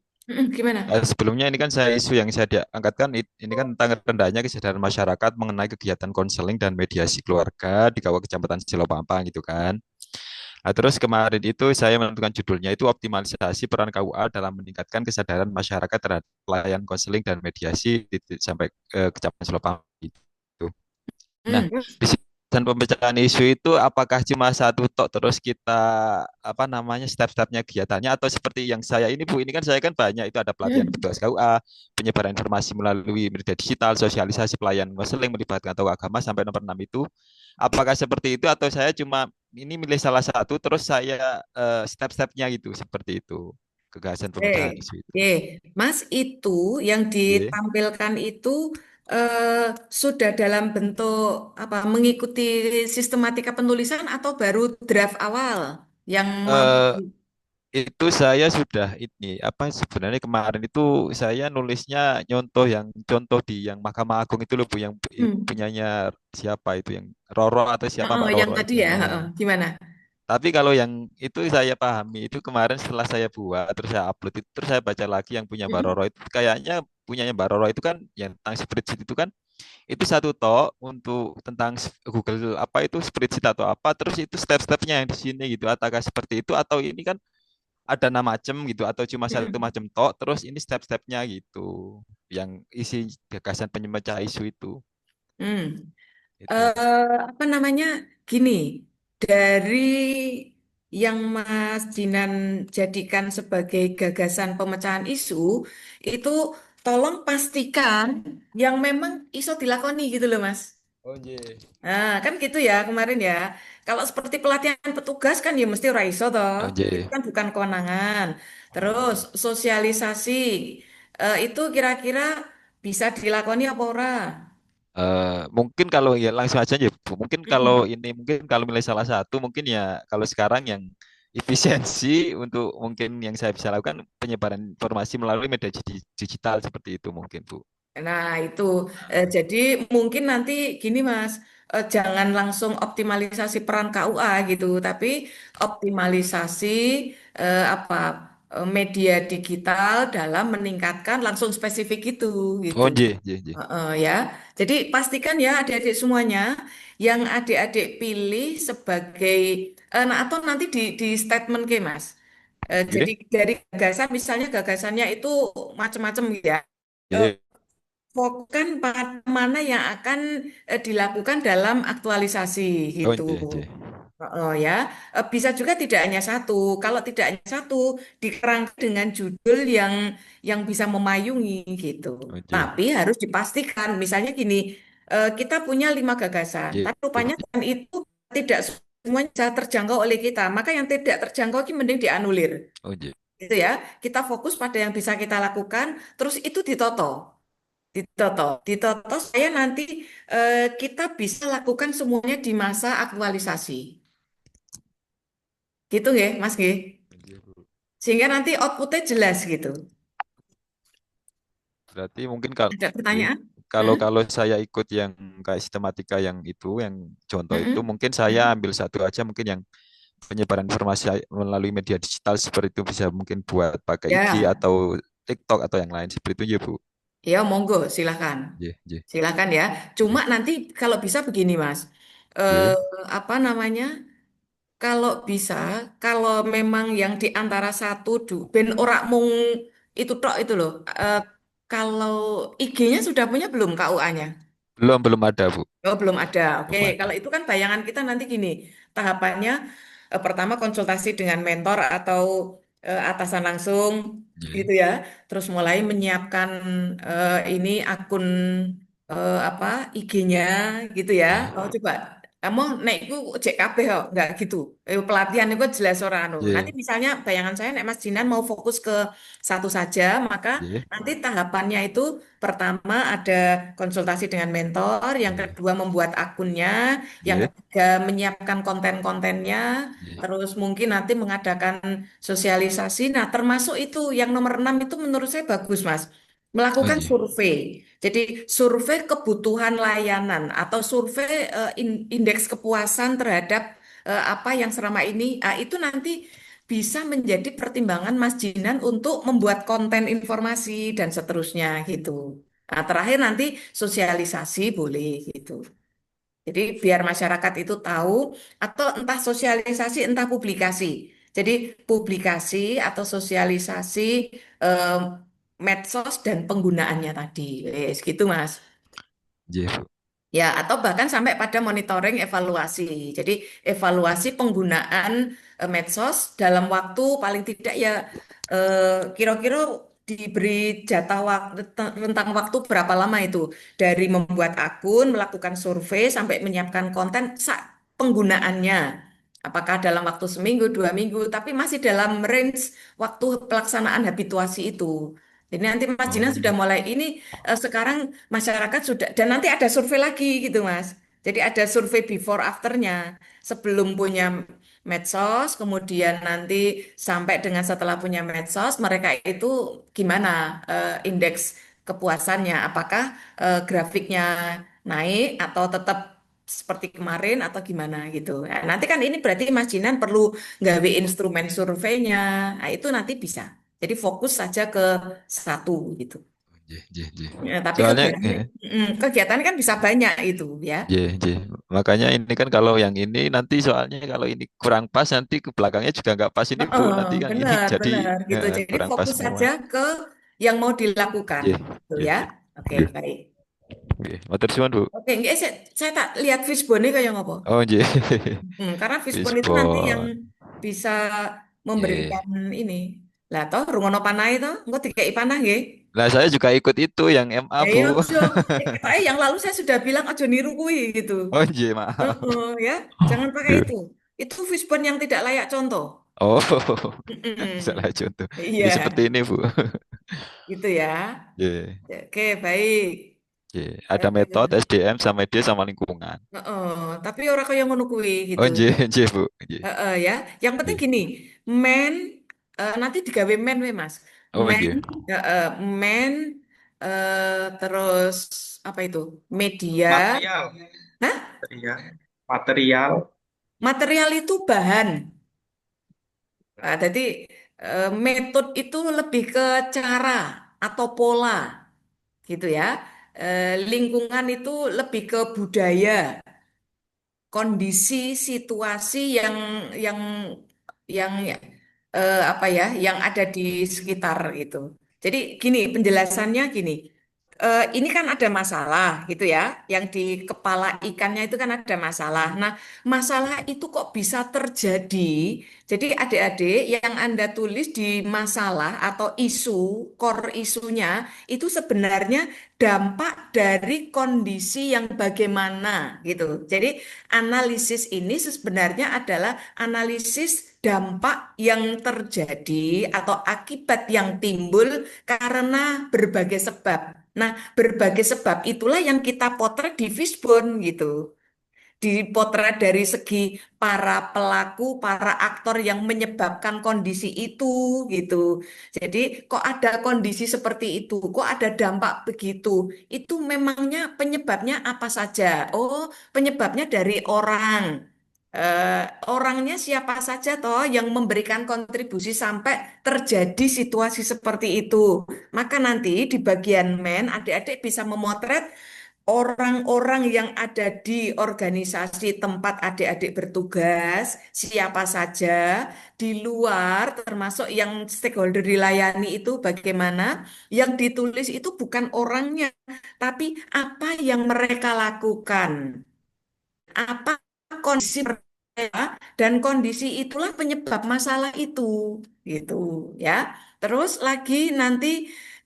Gimana? Sebelumnya ini kan saya isu yang saya angkatkan ini kan tentang rendahnya kesadaran masyarakat mengenai kegiatan konseling dan mediasi keluarga di Kecamatan Silopampang gitu kan. Nah, terus kemarin itu saya menentukan judulnya itu optimalisasi peran KUA dalam meningkatkan kesadaran masyarakat terhadap pelayan konseling dan mediasi sampai Kecamatan Silopampang gitu. Nah, Hmm. di sini dan pemecahan isu itu apakah cuma satu tok terus kita apa namanya step-stepnya kegiatannya atau seperti yang saya ini Bu, ini kan saya kan banyak itu ada pelatihan Hmm. petugas KUA, penyebaran informasi melalui media digital, sosialisasi pelayanan konseling melibatkan tokoh agama sampai nomor 6 itu. Apakah seperti itu atau saya cuma ini milih salah satu terus saya step-stepnya gitu seperti itu. Gagasan pemecahan Eh, isu itu. Mas, itu yang Oke. ditampilkan itu eh, sudah dalam bentuk apa? Mengikuti sistematika penulisan atau baru draft awal yang mau? Eh, Itu saya sudah ini apa sebenarnya kemarin itu saya nulisnya contoh di yang Mahkamah Agung itu loh Bu yang Hmm. punyanya siapa itu yang Roro atau siapa Oh, Mbak yang Roro tadi itu yang ya, gimana? tapi kalau yang itu saya pahami itu kemarin setelah saya buat terus saya upload itu terus saya baca lagi yang punya Mbak Hmm. Roro itu kayaknya punyanya Mbak Roro itu kan yang tentang spreadsheet itu kan itu satu tok untuk tentang Google apa itu spreadsheet atau apa terus itu step-stepnya yang di sini gitu apakah seperti itu atau ini kan ada 6 macam gitu atau cuma satu Hmm. macam tok terus ini step-stepnya gitu yang isi gagasan penyemecah isu itu Hmm. itu. Apa namanya? Gini, dari yang Mas Jinan jadikan sebagai gagasan pemecahan isu, itu tolong pastikan yang memang iso dilakoni gitu loh, Mas. Oh iya. Nah, kan gitu ya kemarin ya. Kalau seperti pelatihan petugas kan ya mesti raiso toh. Oh Itu iya. kan bukan kewenangan. Terus sosialisasi itu kira-kira bisa dilakoni apa ora? Mungkin kalau ya langsung aja ya Bu. Mungkin kalau Hmm. ini mungkin kalau milih salah satu mungkin ya kalau sekarang yang efisiensi untuk mungkin yang saya bisa lakukan penyebaran informasi melalui media digital seperti itu mungkin Bu. Nah, itu jadi mungkin nanti gini Mas, jangan langsung optimalisasi peran KUA gitu, tapi optimalisasi apa media digital dalam meningkatkan langsung spesifik itu gitu. Oh iya, iya, iya. Ya, jadi pastikan ya adik-adik semuanya yang adik-adik pilih sebagai nah atau nanti di statement ke Mas. Iya, Jadi dari gagasan misalnya gagasannya itu macam-macam gitu ya. iya. Fokuskan pada mana yang akan dilakukan dalam aktualisasi Oh gitu. iya, iya. Oh ya, bisa juga tidak hanya satu. Kalau tidak hanya satu, dikerangka dengan judul yang bisa memayungi gitu. Oh iya, Tapi harus dipastikan, misalnya gini, kita punya 5 gagasan, iya. tapi rupanya kan itu tidak semuanya bisa terjangkau oleh kita. Maka yang tidak terjangkau ini mending dianulir, Oh iya. gitu ya. Kita fokus pada yang bisa kita lakukan, terus itu ditoto. Ditoto, ditoto saya nanti kita bisa lakukan semuanya di masa aktualisasi. Gitu ya, Mas G. Iya, Bu. Sehingga nanti outputnya jelas gitu. Berarti mungkin kalau Ada pertanyaan? kalau Hah? kalau saya ikut yang kayak sistematika yang itu, yang contoh itu, Mm-mm. mungkin saya Mm-mm. ambil satu aja, mungkin yang penyebaran informasi melalui media digital seperti itu bisa mungkin buat pakai IG Ya, atau TikTok atau yang lain seperti itu ya Bu. ya monggo, silakan. Iya, iya, Silakan ya. iya, Cuma nanti kalau bisa begini, Mas. Eh, iya. apa namanya? Kalau bisa, kalau memang yang di antara satu ben ora mung itu tok itu loh. Kalau IG-nya sudah punya belum KUA-nya? Belum ada Bu, Oh, belum ada. Oke, belum ada. kalau itu kan bayangan kita nanti gini, tahapannya pertama konsultasi dengan mentor atau atasan langsung Iya, gitu ya. Terus mulai menyiapkan ini akun apa IG-nya gitu ya. iya, Oh, coba kamu naik ku cek kabeh kok, enggak gitu. Pelatihan itu jelas orang anu. Nanti iya, misalnya bayangan saya nek Mas Jinan mau fokus ke satu saja, maka iya, nanti tahapannya itu pertama ada konsultasi dengan mentor, yang iya, kedua membuat akunnya, yang iya, ketiga menyiapkan konten-kontennya, iya. terus mungkin nanti mengadakan sosialisasi. Nah, termasuk itu yang nomor 6 itu menurut saya bagus, Mas. Oh melakukan iya. survei. Jadi survei kebutuhan layanan atau survei indeks kepuasan terhadap apa yang selama ini itu nanti bisa menjadi pertimbangan Mas Jinan untuk membuat konten informasi dan seterusnya gitu. Nah, terakhir nanti sosialisasi boleh gitu. Jadi biar masyarakat itu tahu atau entah sosialisasi entah publikasi. Jadi publikasi atau sosialisasi em, medsos dan penggunaannya tadi. Wes gitu Mas. Iya, Bu. Ya, atau bahkan sampai pada monitoring evaluasi. Jadi evaluasi penggunaan medsos dalam waktu paling tidak ya kira-kira diberi jatah waktu rentang waktu berapa lama itu dari membuat akun, melakukan survei sampai menyiapkan konten penggunaannya. Apakah dalam waktu seminggu, 2 minggu, tapi masih dalam range waktu pelaksanaan habituasi itu. Jadi nanti Mas Jinan Oh, sudah mulai ini sekarang masyarakat sudah dan nanti ada survei lagi gitu Mas. Jadi ada survei before afternya sebelum punya medsos, kemudian nanti sampai dengan setelah punya medsos mereka itu gimana indeks kepuasannya? Apakah grafiknya naik atau tetap seperti kemarin atau gimana gitu? Nah, nanti kan ini berarti Mas Jinan perlu nggawe instrumen surveinya. Nah, itu nanti bisa. Jadi fokus saja ke satu gitu. iya, iya, iya. Ya, tapi Soalnya, kegiatan kan bisa banyak itu ya. iya, iya. Makanya ini kan kalau yang ini nanti soalnya kalau ini kurang pas nanti ke belakangnya juga nggak pas ini Bu. Heeh, Nanti yang ini benar, jadi benar gitu. Jadi kurang pas fokus semua. saja ke yang mau dilakukan, Iya, gitu iya, ya. iya. Oke, Iya, baik. oke. Matur suwun Bu. Oke, nggak, saya tak lihat fishbone kayak ngopo. Oh, iya. Karena fishbone itu nanti yang Fishbone. bisa Iya. memberikan ini. Lah toh rungono panah itu, engko dikei panah nggih. Nah, saya juga ikut itu yang MA, Ya Bu. ya ojo. Yang lalu saya sudah bilang ojo niru kuwi gitu. Oh, iya, maaf. Heeh, ya, jangan pakai Duh. itu. Itu fishbone yang tidak layak contoh. Oh, salah Mm-mm. contoh. Iya, Jadi seperti ini, Bu. gitu ya. Iya, Oke, baik. iya. Ada metode SDM sama media sama lingkungan. Heeh, tapi orang kaya ngono kuwi Oh, gitu. iya, iya, Bu. Iya, Heeh, ya. Yang penting iya. gini, men nanti digawe men we, Mas. Oh, Men, iya. heeh, men terus apa itu? Media. Material, Hah? material, material. Material itu bahan. Jadi metode itu lebih ke cara atau pola gitu ya. Lingkungan itu lebih ke budaya, kondisi, situasi yang yang apa ya, yang ada di sekitar gitu. Jadi gini, penjelasannya gini. Ini kan ada masalah gitu ya, yang di kepala ikannya itu kan ada masalah. Nah, masalah itu kok bisa terjadi? Jadi adik-adik yang Anda tulis di masalah atau isu, core isunya itu sebenarnya dampak dari kondisi yang bagaimana gitu. Jadi analisis ini sebenarnya adalah analisis dampak yang terjadi atau akibat yang timbul karena berbagai sebab. Nah, berbagai sebab itulah yang kita potret di Fishbone gitu. Dipotret dari segi para pelaku, para aktor yang menyebabkan kondisi itu gitu. Jadi kok ada kondisi seperti itu, kok ada dampak begitu. Itu memangnya penyebabnya apa saja? Oh, penyebabnya dari orang. Eh, Orangnya siapa saja toh yang memberikan kontribusi sampai terjadi situasi seperti itu. Maka nanti di bagian men, adik-adik bisa memotret orang-orang yang ada di organisasi tempat adik-adik bertugas, siapa saja di luar, termasuk yang stakeholder dilayani itu bagaimana, yang ditulis itu bukan orangnya, tapi apa yang mereka lakukan, apa kondisi mereka, dan kondisi itulah penyebab masalah itu, gitu ya. Terus lagi nanti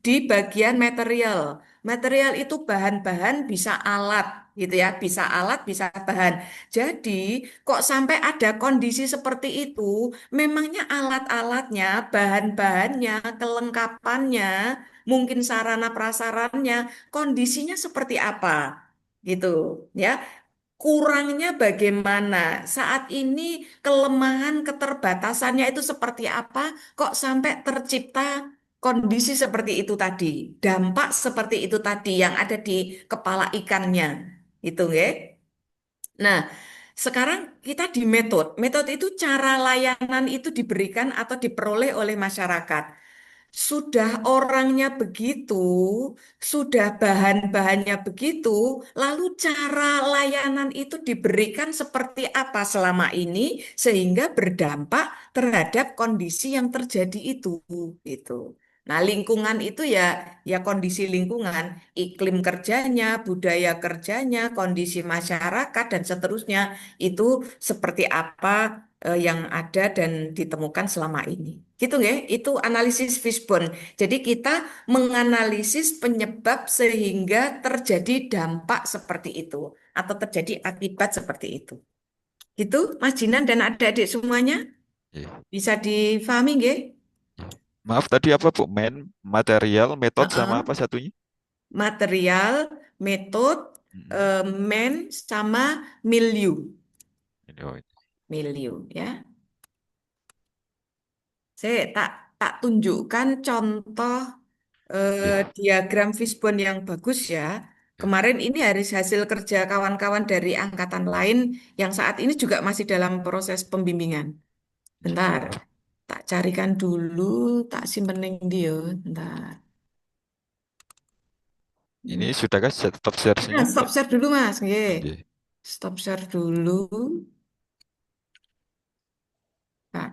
di bagian material. Material itu bahan-bahan bisa alat gitu ya, bisa alat, bisa bahan. Jadi, kok sampai ada kondisi seperti itu, memangnya alat-alatnya, bahan-bahannya, kelengkapannya, mungkin sarana prasarannya, kondisinya seperti apa? Gitu ya. Kurangnya bagaimana? Saat ini kelemahan keterbatasannya itu seperti apa? Kok sampai tercipta? kondisi seperti itu tadi, dampak seperti itu tadi yang ada di kepala ikannya, itu ya. Nah, sekarang kita di metode. Metode itu cara layanan itu diberikan atau diperoleh oleh masyarakat. Sudah orangnya begitu, sudah bahan-bahannya begitu, lalu cara layanan itu diberikan seperti apa selama ini sehingga berdampak terhadap kondisi yang terjadi itu. Nah, lingkungan itu ya kondisi lingkungan, iklim kerjanya, budaya kerjanya, kondisi masyarakat dan seterusnya itu seperti apa yang ada dan ditemukan selama ini. Gitu ya, itu analisis Fishbone. Jadi kita menganalisis penyebab sehingga terjadi dampak seperti itu atau terjadi akibat seperti itu. Gitu, Mas Jinan dan adik-adik semuanya Iya. bisa difahami nggih? Maaf tadi apa Bu? Material, metode sama Heeh. apa satunya? Material, metode, Mm-mm. man sama milieu. Ini, oh, ini. Milieu ya. Saya tak tunjukkan contoh Iya. diagram Fishbone yang bagus ya. Iya. Kemarin ini hasil kerja kawan-kawan dari angkatan lain yang saat ini juga masih dalam proses pembimbingan. Iya. Bentar, tak carikan dulu, tak simpening dia. Bentar. Ini Hmm. sudahkah stop Nah, share-nya? stop share dulu Mas. Nggih. Iya. Stop share dulu.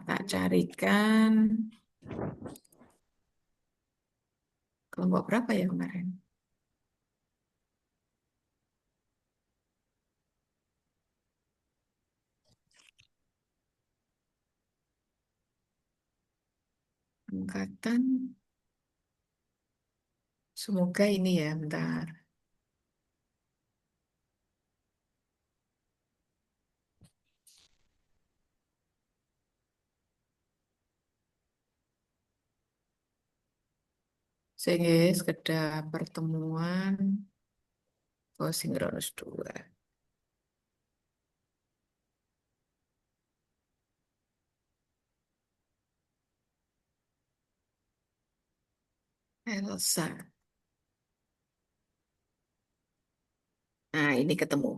Tak carikan. Kelompok berapa ya kemarin? Angkatan. Semoga ini ya, bentar. Sehingga sekedar pertemuan sinkronus 2. Elsa. Nah, ini ketemu.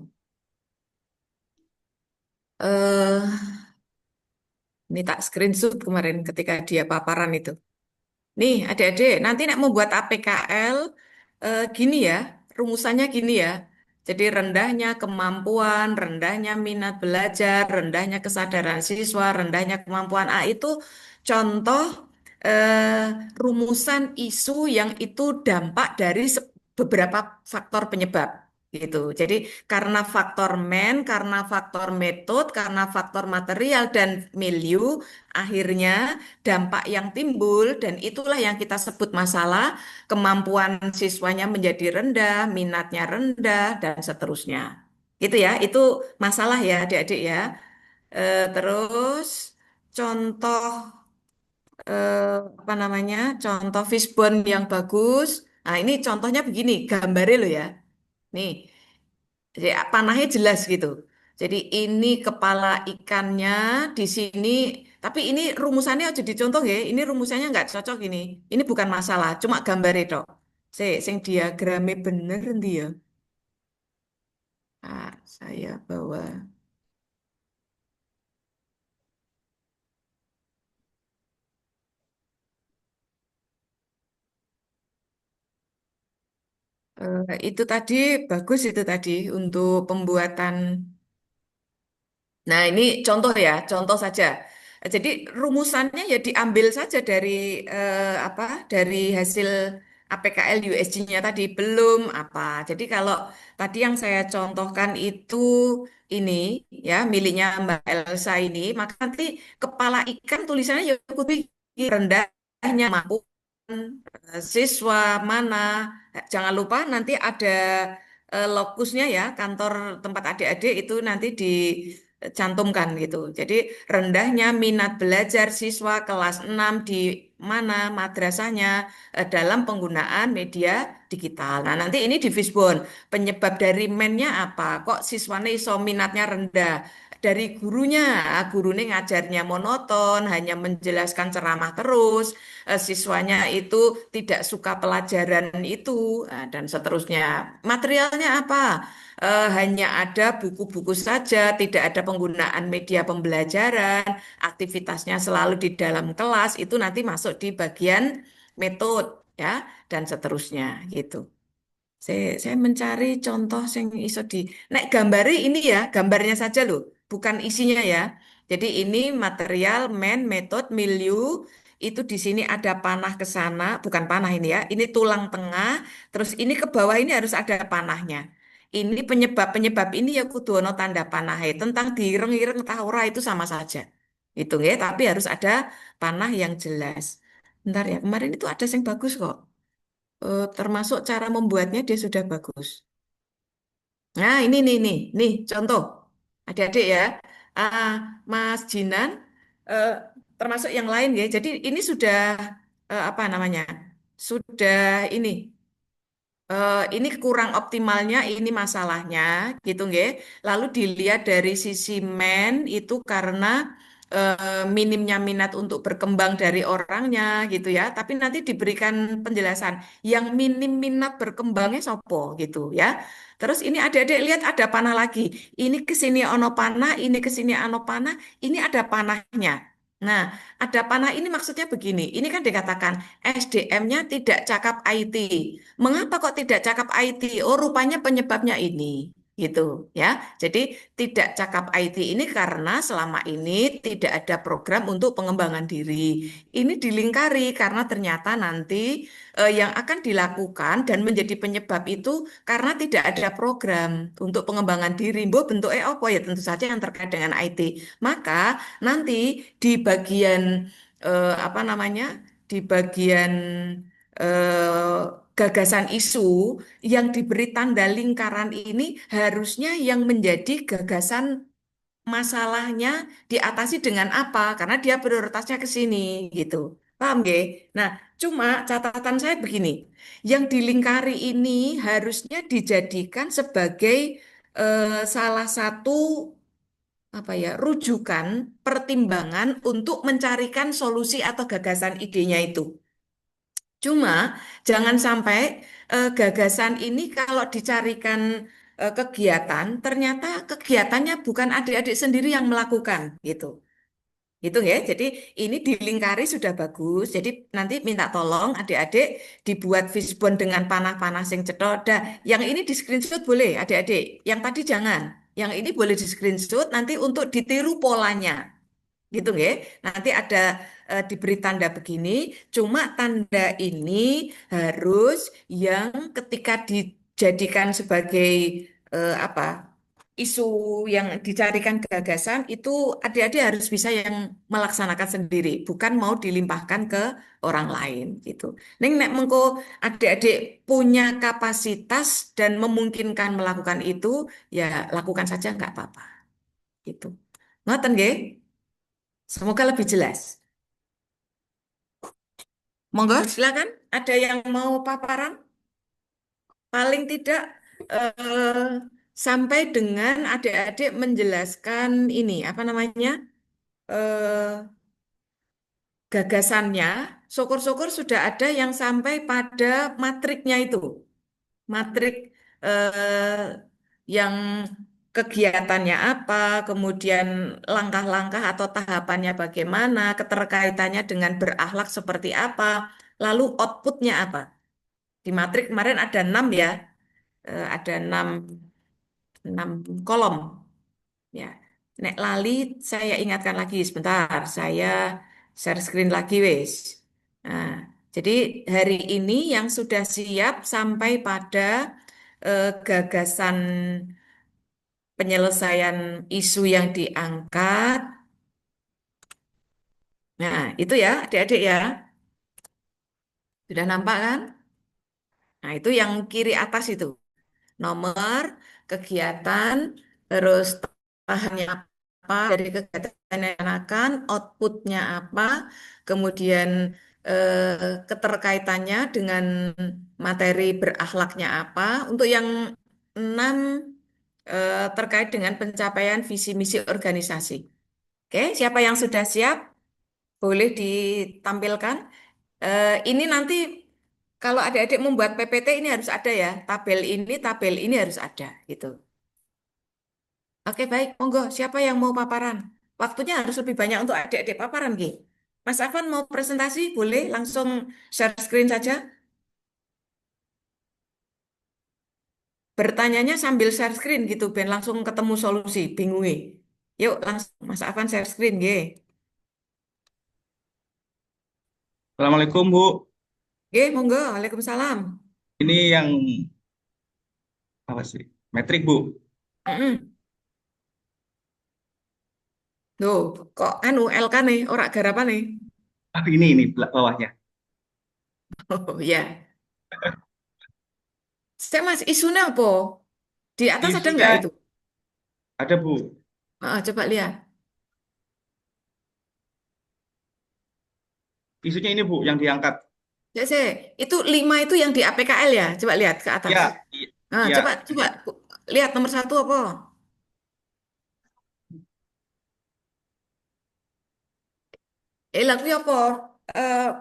eh ini tak screenshot kemarin ketika dia paparan itu. Nih, adik-adik, nanti nak membuat APKL gini ya, rumusannya gini ya. Jadi rendahnya kemampuan, rendahnya minat belajar, rendahnya kesadaran siswa, rendahnya kemampuan A itu contoh rumusan isu yang itu dampak dari beberapa faktor penyebab gitu. Jadi karena faktor karena faktor metode, karena faktor material dan milieu, akhirnya dampak yang timbul dan itulah yang kita sebut masalah kemampuan siswanya menjadi rendah, minatnya rendah dan seterusnya. Gitu ya, itu masalah ya adik-adik ya. Terus contoh apa namanya? Contoh fishbone yang bagus. Nah, ini contohnya begini, gambarnya lo ya. Nih, jadi panahnya jelas gitu. Jadi ini kepala ikannya di sini, tapi ini rumusannya jadi contoh ya. Ini rumusannya nggak cocok ini. Ini bukan masalah, cuma gambar itu. Sing diagramnya bener dia. Ah, saya bawa. Itu tadi bagus itu tadi untuk pembuatan. Nah, ini contoh ya, contoh saja. Jadi rumusannya ya diambil saja dari apa? Dari hasil APKL USG-nya tadi belum apa. Jadi kalau tadi yang saya contohkan itu ini ya miliknya Mbak Elsa ini, maka nanti kepala ikan tulisannya ya kudu rendahnya mampu siswa mana. Jangan lupa nanti ada lokusnya ya, kantor tempat adik-adik itu nanti dicantumkan gitu. Jadi rendahnya minat belajar siswa kelas 6 di mana madrasahnya dalam penggunaan media digital. Nah, nanti ini di Fishbone. Penyebab dari nya apa? Kok siswanya iso minatnya rendah? dari gurunya. Gurunya ngajarnya monoton, hanya menjelaskan ceramah terus, siswanya itu tidak suka pelajaran itu, dan seterusnya. Materialnya apa? Hanya ada buku-buku saja, tidak ada penggunaan media pembelajaran, aktivitasnya selalu di dalam kelas, itu nanti masuk di bagian metode ya, dan seterusnya gitu. Saya mencari contoh yang iso di nek gambari ini ya, gambarnya saja loh, bukan isinya ya. Jadi ini material, metode, milieu, itu di sini ada panah ke sana, bukan panah ini ya. Ini tulang tengah, terus ini ke bawah ini harus ada panahnya. Ini penyebab-penyebab ini ya kudu ono tanda panah. Tentang direng-ireng tahura itu sama saja. Itu ya, tapi harus ada panah yang jelas. Bentar ya, kemarin itu ada yang bagus kok. Termasuk cara membuatnya dia sudah bagus. Nah, ini nih contoh adik-adik ya. Ah, Mas Jinan, eh, termasuk yang lain ya. Jadi ini sudah apa namanya? Sudah ini. Ini kurang optimalnya, ini masalahnya, gitu nggih. Lalu dilihat dari sisi men itu karena minimnya minat untuk berkembang dari orangnya, gitu ya. Tapi nanti diberikan penjelasan yang minim minat berkembangnya sopo, gitu ya. Terus ini adik-adik lihat ada panah lagi. Ini ke sini ono panah, ini ke sini ono panah, ini ada panahnya. Nah, ada panah ini maksudnya begini. Ini kan dikatakan SDM-nya tidak cakap IT. Mengapa kok tidak cakap IT? Oh, rupanya penyebabnya ini, gitu ya. Jadi tidak cakap IT ini karena selama ini tidak ada program untuk pengembangan diri. Ini dilingkari karena ternyata nanti yang akan dilakukan dan menjadi penyebab itu karena tidak ada program untuk pengembangan diri. Mbok bentuknya apa ya? Tentu saja yang terkait dengan IT. Maka nanti di bagian apa namanya? Di bagian eh, gagasan isu yang diberi tanda lingkaran ini harusnya yang menjadi gagasan masalahnya diatasi dengan apa? Karena dia prioritasnya ke sini gitu. Paham nggih? Nah, cuma catatan saya begini, yang dilingkari ini harusnya dijadikan sebagai salah satu apa ya, rujukan pertimbangan untuk mencarikan solusi atau gagasan idenya itu. Cuma jangan sampai gagasan ini kalau dicarikan kegiatan, ternyata kegiatannya bukan adik-adik sendiri yang melakukan gitu. Gitu ya. Jadi ini dilingkari sudah bagus. Jadi nanti minta tolong adik-adik dibuat fishbone dengan panah-panah sing cetha. Dah, yang ini di screenshot boleh adik-adik. Yang tadi jangan. Yang ini boleh di screenshot nanti untuk ditiru polanya gitu nggih. Nanti ada diberi tanda begini, cuma tanda ini harus yang ketika dijadikan sebagai apa isu yang dicarikan gagasan itu adik-adik harus bisa yang melaksanakan sendiri, bukan mau dilimpahkan ke orang lain gitu. Neng nek mengko adik-adik punya kapasitas dan memungkinkan melakukan itu, ya lakukan saja nggak apa-apa gitu. Ngoten nggih? Semoga lebih jelas. Monggo, silakan. Ada yang mau paparan? Paling tidak eh, sampai dengan adik-adik menjelaskan ini, apa namanya, gagasannya. Syukur-syukur sudah ada yang sampai pada matriknya itu. Matrik eh, yang kegiatannya apa, kemudian langkah-langkah atau tahapannya bagaimana, keterkaitannya dengan berakhlak seperti apa, lalu outputnya apa. Di matrik kemarin ada 6 ya, ada enam kolom. Ya, nek lali saya ingatkan lagi sebentar, saya share screen lagi wes. Nah, jadi hari ini yang sudah siap sampai pada gagasan penyelesaian isu yang diangkat. Nah, itu ya adik-adik ya, sudah nampak kan? Nah, itu yang kiri atas itu. Nomor, kegiatan, terus bahannya apa dari kegiatan yang dilaksanakan, outputnya apa, kemudian keterkaitannya dengan materi berakhlaknya apa. Untuk yang 6 terkait dengan pencapaian visi misi organisasi. Oke, siapa yang sudah siap? Boleh ditampilkan. Ini nanti kalau adik-adik membuat PPT ini harus ada ya. Tabel ini harus ada gitu. Oke, baik. Monggo, siapa yang mau paparan? Waktunya harus lebih banyak untuk adik-adik paparan, Gi. Mas Afan mau presentasi? Boleh langsung share screen saja. Bertanyanya sambil share screen gitu, Ben langsung ketemu solusi. Bingung. Yuk, langsung Mas Afan share screen, G. Assalamualaikum Bu. G, monggo. Waalaikumsalam. Ini yang apa sih? Metrik Bu. Mm-mm. Loh, kok anu LK nih, ora garapan nih. Ah, ini bawahnya. Oh ya. Saya Mas, isunya apa? Di atas ada nggak Isunya itu? ada Bu. Coba lihat. Isunya ini Bu yang diangkat. Cek, itu 5 itu yang di APKL ya? Coba lihat ke atas. Ya, Coba, ya. coba lihat nomor satu apa? Lagu apa?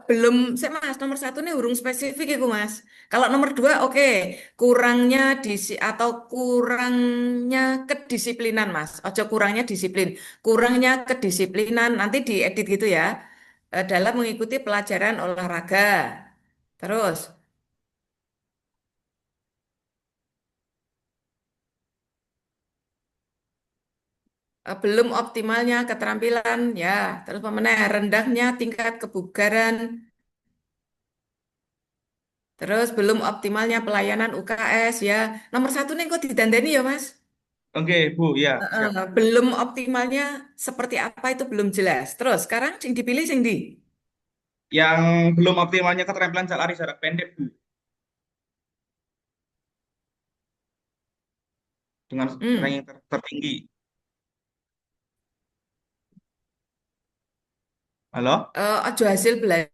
Belum, saya Mas, nomor satu ini urung spesifik itu Mas. Kalau nomor dua, oke, kurangnya atau kurangnya kedisiplinan Mas. Ojo kurangnya disiplin, kurangnya kedisiplinan nanti diedit gitu ya. Dalam mengikuti pelajaran olahraga. Terus, belum optimalnya keterampilan ya. Terus pemenang rendahnya tingkat kebugaran. Terus belum optimalnya pelayanan UKS ya. Nomor satu nih kok didandani ya Mas? Oke Bu, ya siap. Belum optimalnya seperti apa itu belum jelas. Terus sekarang yang dipilih yang di. Yang belum optimalnya keterampilan lari jarak pendek Bu, dengan Hmm, ranking tertinggi. Halo? Ojo hasil belajar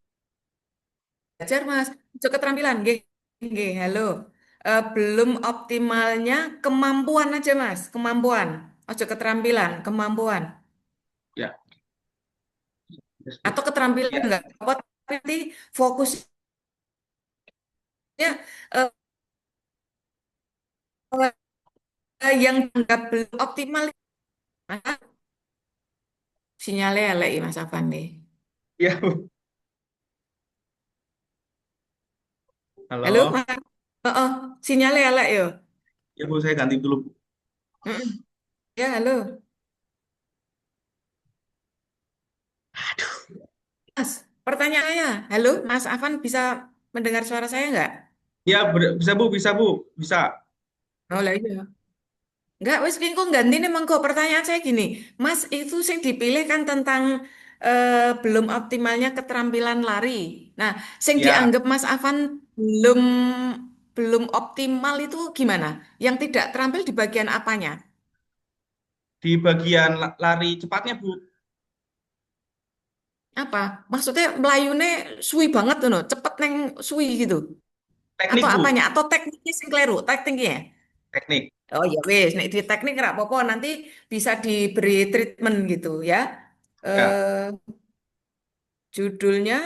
Mas. Ojo keterampilan. Nggih, nggih, halo. Belum optimalnya kemampuan aja Mas. Kemampuan. Ojo keterampilan, kemampuan. Ya, yes, Bu. Atau keterampilan Ya, enggak apa nanti fokusnya eh, yang nggak belum optimal. Ah, sinyalnya elek ya, Mas Afandi. ya Bu. Halo, Halo? Mas. Oh, sinyalnya elek ya. Ya Bu, saya ganti dulu Bu. Mm-mm. Ya, halo. Mas, pertanyaannya. Halo, Mas Afan bisa mendengar suara saya nggak? Ya, bisa Bu, bisa Bu, bisa. Oh, lah iya. Nggak, wes kok ganti nih mengko pertanyaan saya gini. Mas, itu yang dipilih kan tentang belum optimalnya keterampilan lari. Nah, yang Ya, dianggap Mas Afan belum belum optimal itu gimana? Yang tidak terampil di bagian apanya? di bagian lari cepatnya Bu, Apa? Maksudnya melayune suwi banget tuh, no? Cepet neng suwi gitu. Atau teknik Bu, apanya? Atau tekniknya sing kleru, tekniknya. teknik. Oh ya wes, nek di teknik nggak apa-apa nanti bisa diberi treatment gitu ya. Ya, Eh Judulnya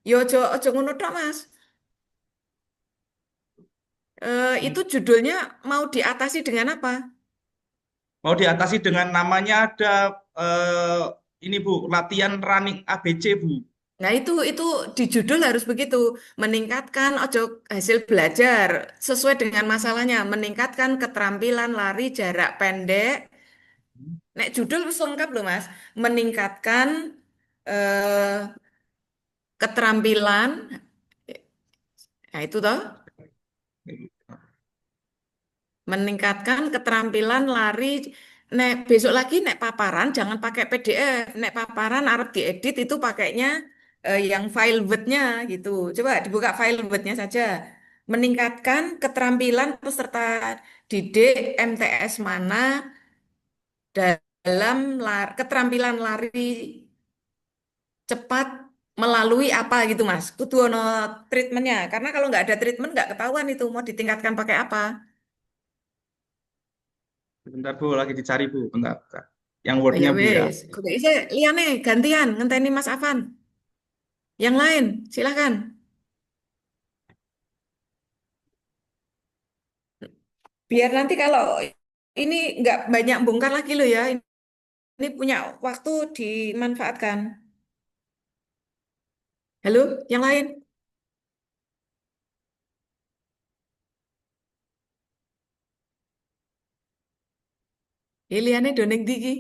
yo ojo ojo ngono tok, Mas. Itu judulnya mau diatasi dengan apa? mau diatasi dengan namanya ada ini Bu, latihan running ABC Bu. Nah, itu di judul harus begitu, meningkatkan ojo hasil belajar sesuai dengan masalahnya, meningkatkan keterampilan lari jarak pendek. Nek judul wis lengkap loh, Mas. Meningkatkan eh, keterampilan, nah itu toh, meningkatkan keterampilan lari. Nek besok lagi nek paparan jangan pakai PDF. Nek paparan Arab diedit itu pakainya yang file Word-nya gitu. Coba dibuka file Word-nya saja. Meningkatkan keterampilan peserta didik MTS mana dalam keterampilan lari cepat melalui apa gitu Mas. Kudu ono treatmentnya. Karena kalau nggak ada treatment nggak ketahuan itu mau ditingkatkan pakai apa. Bentar Bu, lagi dicari Bu. Bentar, bentar. Yang Oh ya wordnya Bu ya. wes, golek isih liyane gantian ngenteni Mas Afan. Yang lain, silahkan. Biar nanti kalau ini nggak banyak bongkar lagi loh ya. Ini punya waktu dimanfaatkan. Halo, yang lain? Liliane Doneng Diki.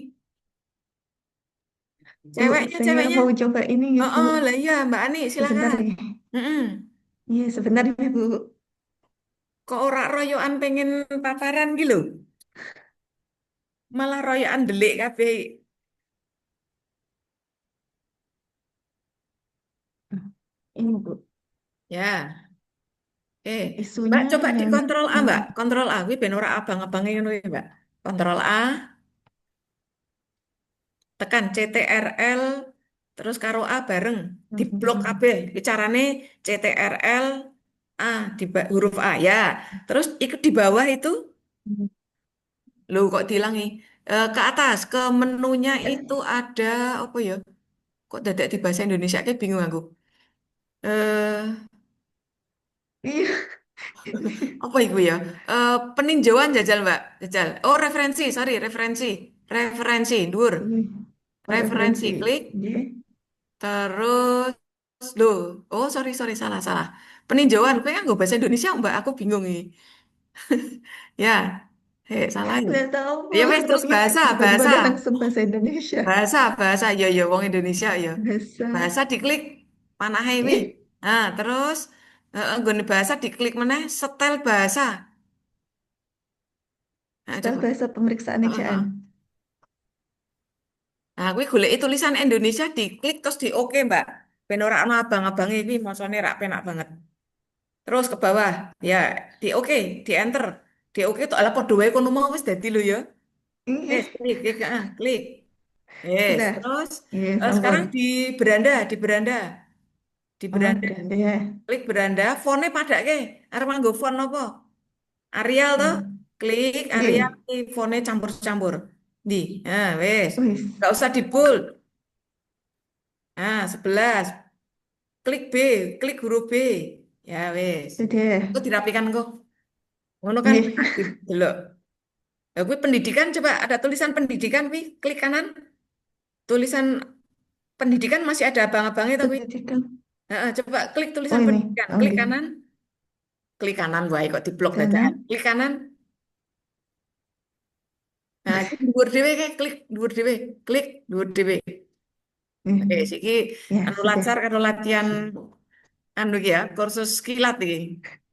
Bu, Ceweknya, saya ceweknya. mau coba ini ya, Oh, Bu. oh lah iya, Mbak Ani, Sebentar silakan. ya. Mm-mm. Iya, sebentar ya, Bu. Kok ora royokan pengen paparan gitu? Malah royokan delik kabeh. Ini, Bu. Ya, Mbak Isunya coba yang dikontrol A, Mbak. ini. Kontrol A, kuwi ben ora abang-abange ngono ya, Mbak. Kontrol A, tekan CTRL, terus karo A bareng. Di blok Hmm. kabeh. Iki carane CTRL A di huruf A ya. Terus ikut di bawah itu, loh kok dilangi? Ke atas, ke menunya itu ada apa ya? Kok dadak di bahasa Indonesia kayak bingung aku. Eh, Iya. apa itu ya? Peninjauan jajal, Mbak. Jajal. Oh, referensi, sorry, referensi. Referensi, dur. Ini. Oh, Referensi, referensi. klik. Iya. Terus, loh. Oh, sorry, sorry, salah, salah. Peninjauan, gue kan bahasa Indonesia, Mbak. Aku bingung nih. Ya, salah ya. Nggak tahu, Bu. Ya, wes, terus Tapi bahasa, bahasa. tiba-tiba langsung bahasa Indonesia. Bahasa, bahasa. Ya, ya, wong Indonesia, ya. Bahasa. Bahasa diklik. Mana ini? Ih, Nah, terus, gue bahasa diklik mana? Setel bahasa. Nah, style coba. bahasa pemeriksaan Heeh, ejaan. heeh. Nah, gue golek tulisan Indonesia diklik terus di oke, Mbak. Ben ora ana abang-abang iki masane rak penak banget. Terus ke bawah, ya di oke, di enter. Di oke tuh ala padha wae kono mau wis dadi lho ya. Iya. Klik, klik, klik. Yes, Sudah. terus Iya, sekarang sampun. di beranda, di Oh, beranda. beranda ya. Klik beranda, fontnya pada ke. Arep nganggo font apa? Arial tuh. Hmm. Klik Arial, Iya. fontnya campur-campur. Di, nah wes. Wis. Gak usah di bold. Nah, 11. Klik B, klik huruf B. Ya wes. Sudah. Itu dirapikan kok. Ngono kan Iya. delok. Ya gue pendidikan coba ada tulisan pendidikan wi, klik kanan. Tulisan pendidikan masih ada abang-abangnya tapi Pendidikan. coba klik Oh, tulisan ini. pendidikan, Oh, klik iya. kanan, klik kanan wae kok diblok dadakan. Kanan. Klik kanan. Nah, itu dhuwur dhewe kayak klik dhuwur dhewe, klik dhuwur dhewe. Oke, Hmm. siki Ya, anu lacar sudah. karo latihan anu iki ya, kursus kilat iki.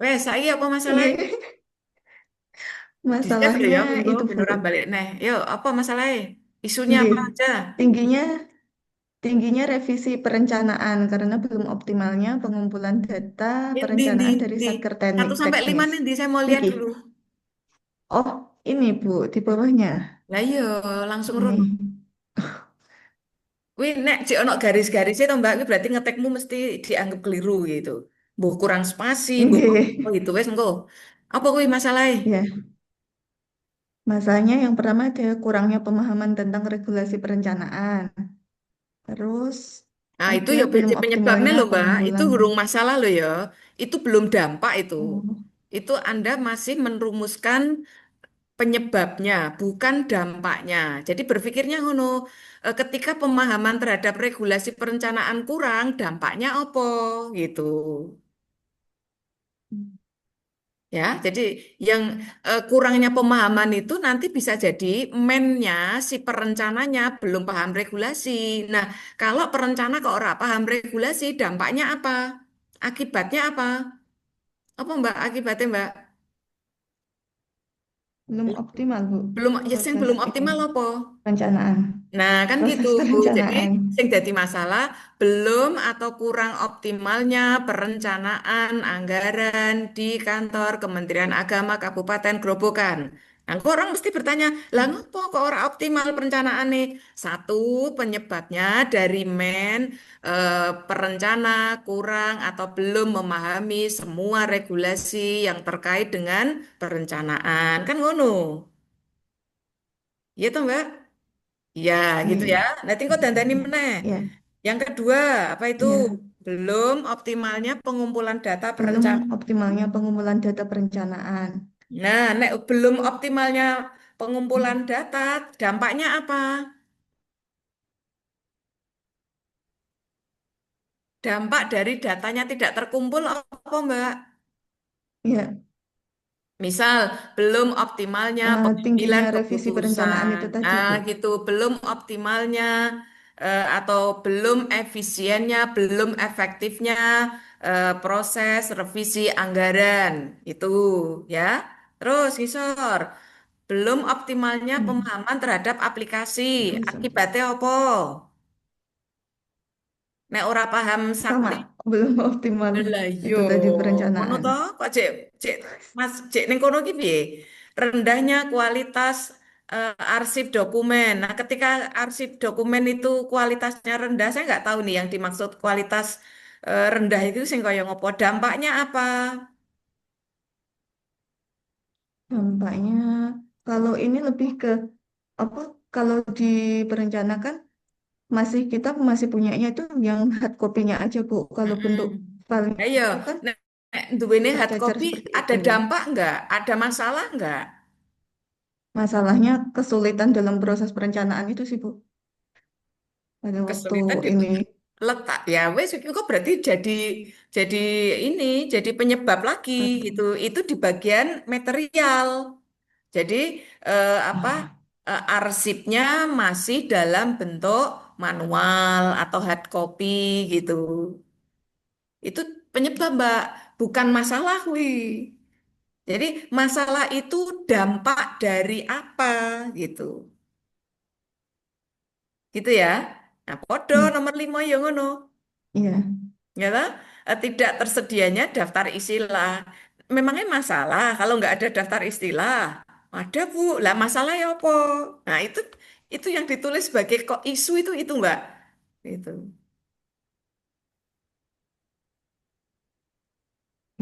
Wes, saiki apa masalah? Iya. Di save lho Masalahnya ya, monggo itu, ben Bu. ora balik neh. Yo, apa masalahnya? Isunya Iya. apa aja? Tingginya tingginya revisi perencanaan karena belum optimalnya pengumpulan data Di perencanaan dari di Satker Teknik 1 sampai 5 Teknis. nih, di saya mau lihat Niki. dulu. Oh, ini Bu, di bawahnya. Lah iya, langsung Ini. runut. Kuwi nek jek ono garis-garisnya to Mbak, kuwi berarti ngetekmu mesti dianggap keliru gitu. Mbok kurang spasi, mbok Nggih. oh gitu wes engko. Apa kuwi masalahnya? Ya, masalahnya yang pertama ada kurangnya pemahaman tentang regulasi perencanaan. Terus Nah, itu ada ya belum penyebabnya optimalnya loh, Mbak. Itu pengumpulan. urung masalah loh ya. Itu belum dampak itu. Oh, Itu Anda masih merumuskan penyebabnya, bukan dampaknya. Jadi berpikirnya ngono, ketika pemahaman terhadap regulasi perencanaan kurang, dampaknya apa gitu. Ya, jadi yang kurangnya pemahaman itu nanti bisa jadi mennya si perencananya belum paham regulasi. Nah, kalau perencana kok ora paham regulasi, dampaknya apa? Akibatnya apa? Apa Mbak akibatnya Mbak? belum optimal, Bu, Belum, ya yang proses belum ini optimal apa? perencanaan. Nah, kan gitu. Proses Jadi, perencanaan. yang jadi masalah belum atau kurang optimalnya perencanaan anggaran di kantor Kementerian Agama Kabupaten Grobogan. Nah, kok orang mesti bertanya, lah ngapa kok orang optimal perencanaan nih? Satu, penyebabnya dari perencana kurang atau belum memahami semua regulasi yang terkait dengan perencanaan. Kan ngono. Iya toh Mbak? Ya, gitu ya. Iya, Nanti kok dandani meneh. iya, Yang kedua, apa itu? iya. Belum optimalnya pengumpulan data Belum perencanaan. optimalnya pengumpulan data perencanaan. Nah, nek belum optimalnya pengumpulan data, dampaknya apa? Dampak dari datanya tidak terkumpul apa, Mbak? Iya, Misal, belum optimalnya tingginya pengambilan revisi perencanaan keputusan. itu tadi, Ah, Bu. gitu. Belum optimalnya atau belum efisiennya, belum efektifnya proses revisi anggaran. Itu, ya. Terus, ngisor. Belum optimalnya Hmm, pemahaman terhadap aplikasi. bisa. Akibatnya apa? Nek ora paham Sama, sakti. belum optimal Lah yo, itu tadi ngono perencanaan. to, kok cek Mas cek ning kono ki piye? Rendahnya kualitas arsip dokumen. Nah, ketika arsip dokumen itu kualitasnya rendah, saya nggak tahu nih yang dimaksud kualitas rendah itu sing kaya ngopo. Dampaknya apa? Dampaknya, kalau ini lebih ke apa? Kalau di perencanaan kita masih punyanya itu yang hard copy-nya aja, Bu. Kalau Mm-mm. bentuk filenya Ayo, itu kan nek duwene hard tercecer copy seperti ada itu. dampak nggak? Ada masalah nggak? Masalahnya kesulitan dalam proses perencanaan itu sih, Bu. Pada waktu Kesulitan di ini. letak ya wes itu kok berarti jadi ini jadi penyebab lagi gitu itu di bagian material jadi apa arsipnya masih dalam bentuk manual atau hard copy gitu itu penyebab Mbak bukan masalah wi jadi masalah itu dampak dari apa gitu gitu ya nah podo Hmm, nomor 5 ya ngono. iya. Ya toh? Tidak tersedianya daftar istilah. Memangnya masalah kalau nggak ada daftar istilah? Ada Bu. Lah masalah ya apa? Nah itu yang ditulis sebagai kok isu itu Mbak. Itu.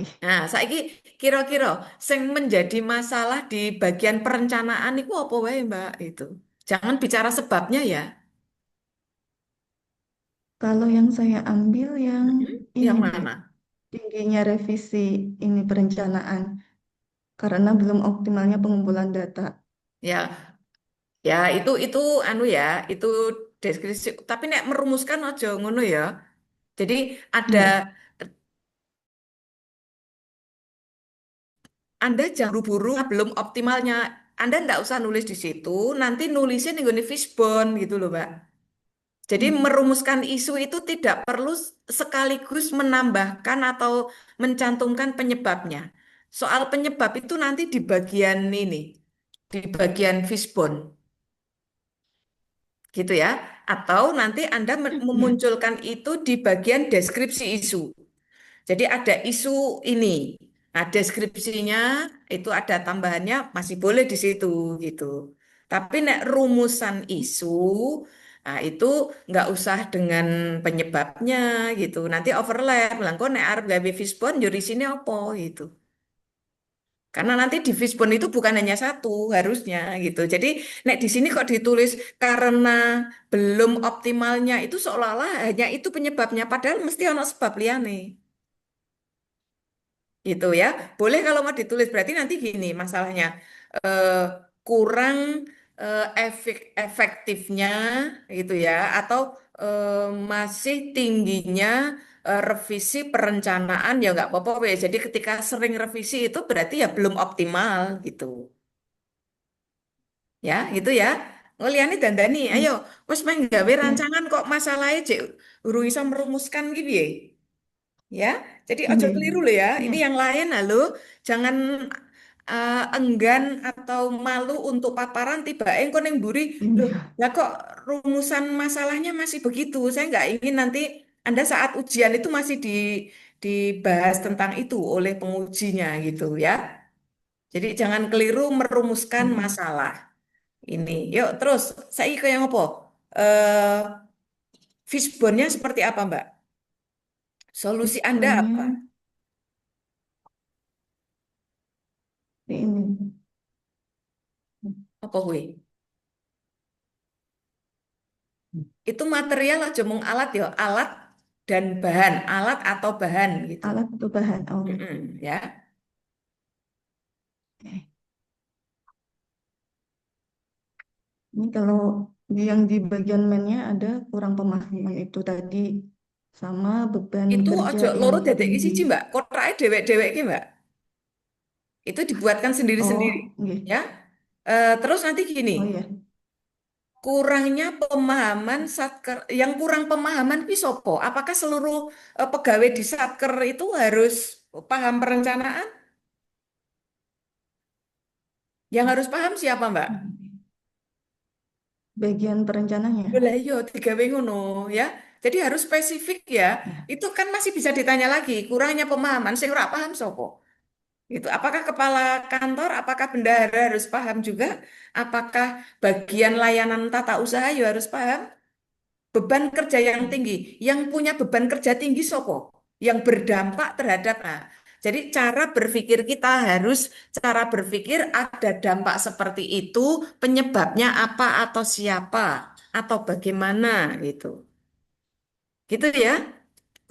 Ih, Nah, saiki kira-kira sing menjadi masalah di bagian perencanaan itu apa wae Mbak itu. Jangan bicara sebabnya ya. kalau yang saya ambil yang Mm-mm. ini, Yang Bu. mana? Tingginya revisi ini perencanaan karena belum optimalnya pengumpulan data. Ya, ya itu anu ya, itu deskripsi. Tapi nek merumuskan aja ngono ya. Jadi ada Iya. Anda jangan buru-buru belum optimalnya. Anda ndak usah nulis di situ, nanti nulisnya nih gini fishbone gitu loh, Mbak. Jadi Hmm, merumuskan isu itu tidak perlu sekaligus menambahkan atau mencantumkan penyebabnya. Soal penyebab itu nanti di bagian ini, di bagian fishbone, gitu ya. Atau nanti Anda iya. memunculkan itu di bagian deskripsi isu. Jadi ada isu ini. Nah, deskripsinya itu ada tambahannya masih boleh di situ gitu. Tapi nek rumusan isu, nah itu nggak usah dengan penyebabnya gitu. Nanti overlap. Langko nek arep gawe fishbone yo sini apa gitu. Karena nanti di fishbone itu bukan hanya satu harusnya gitu. Jadi nek di sini kok ditulis karena belum optimalnya itu seolah-olah hanya itu penyebabnya. Padahal mesti ono sebab liane. Gitu ya. Boleh kalau mau ditulis berarti nanti gini masalahnya eh, kurang efektifnya gitu ya atau masih tingginya revisi perencanaan ya nggak apa-apa weh. Jadi ketika sering revisi itu berarti ya belum optimal gitu. Ya, gitu ya. Ngeliani dandani, ayo, Hmm, wes main gawe ya. rancangan kok masalahnya cek urung iso merumuskan gitu ya. Ya, jadi ojo Iya. keliru loh ya. Iya. Ini yang lain, halo, jangan enggan atau malu untuk paparan tiba engko neng buri. Loh, Iya. ya kok rumusan masalahnya masih begitu. Saya nggak ingin nanti Anda saat ujian itu masih dibahas tentang itu oleh pengujinya gitu ya. Jadi jangan keliru merumuskan Hmm, masalah ini. Yuk, terus saya kayak ngopo? Eh, fishbone-nya seperti apa, Mbak? Solusi Anda Fishbone-nya apa? ini. Apa gue? Itu material aja mung alat ya, alat dan bahan, alat atau bahan gitu. Alat atau bahan. Oh, Ya. oke. Ini kalau yang di bagian mainnya ada kurang pemahaman itu tadi sama beban Itu kerja ojo yang loro dadeki tinggi. siji, Mbak. Kotaknya dewek-dewek ki, Mbak. Itu dibuatkan sendiri-sendiri. Oh, oke. Ya. Terus nanti gini, Oh ya. kurangnya pemahaman Satker, yang kurang pemahaman ki sopo? Apakah seluruh pegawai di Satker itu harus paham perencanaan? Yang harus paham siapa, Mbak? Bagian perencananya. Lah iya digawe ngono ya. Jadi harus spesifik ya. Ya. Itu kan masih bisa ditanya lagi, kurangnya pemahaman sing ora paham sopo. Itu apakah kepala kantor, apakah bendahara harus paham juga? Apakah bagian layanan tata usaha ya harus paham? Beban kerja yang tinggi, yang punya beban kerja tinggi sopo, yang berdampak terhadap jadi cara berpikir kita harus cara berpikir ada dampak seperti itu, penyebabnya apa atau siapa atau bagaimana gitu. Gitu ya.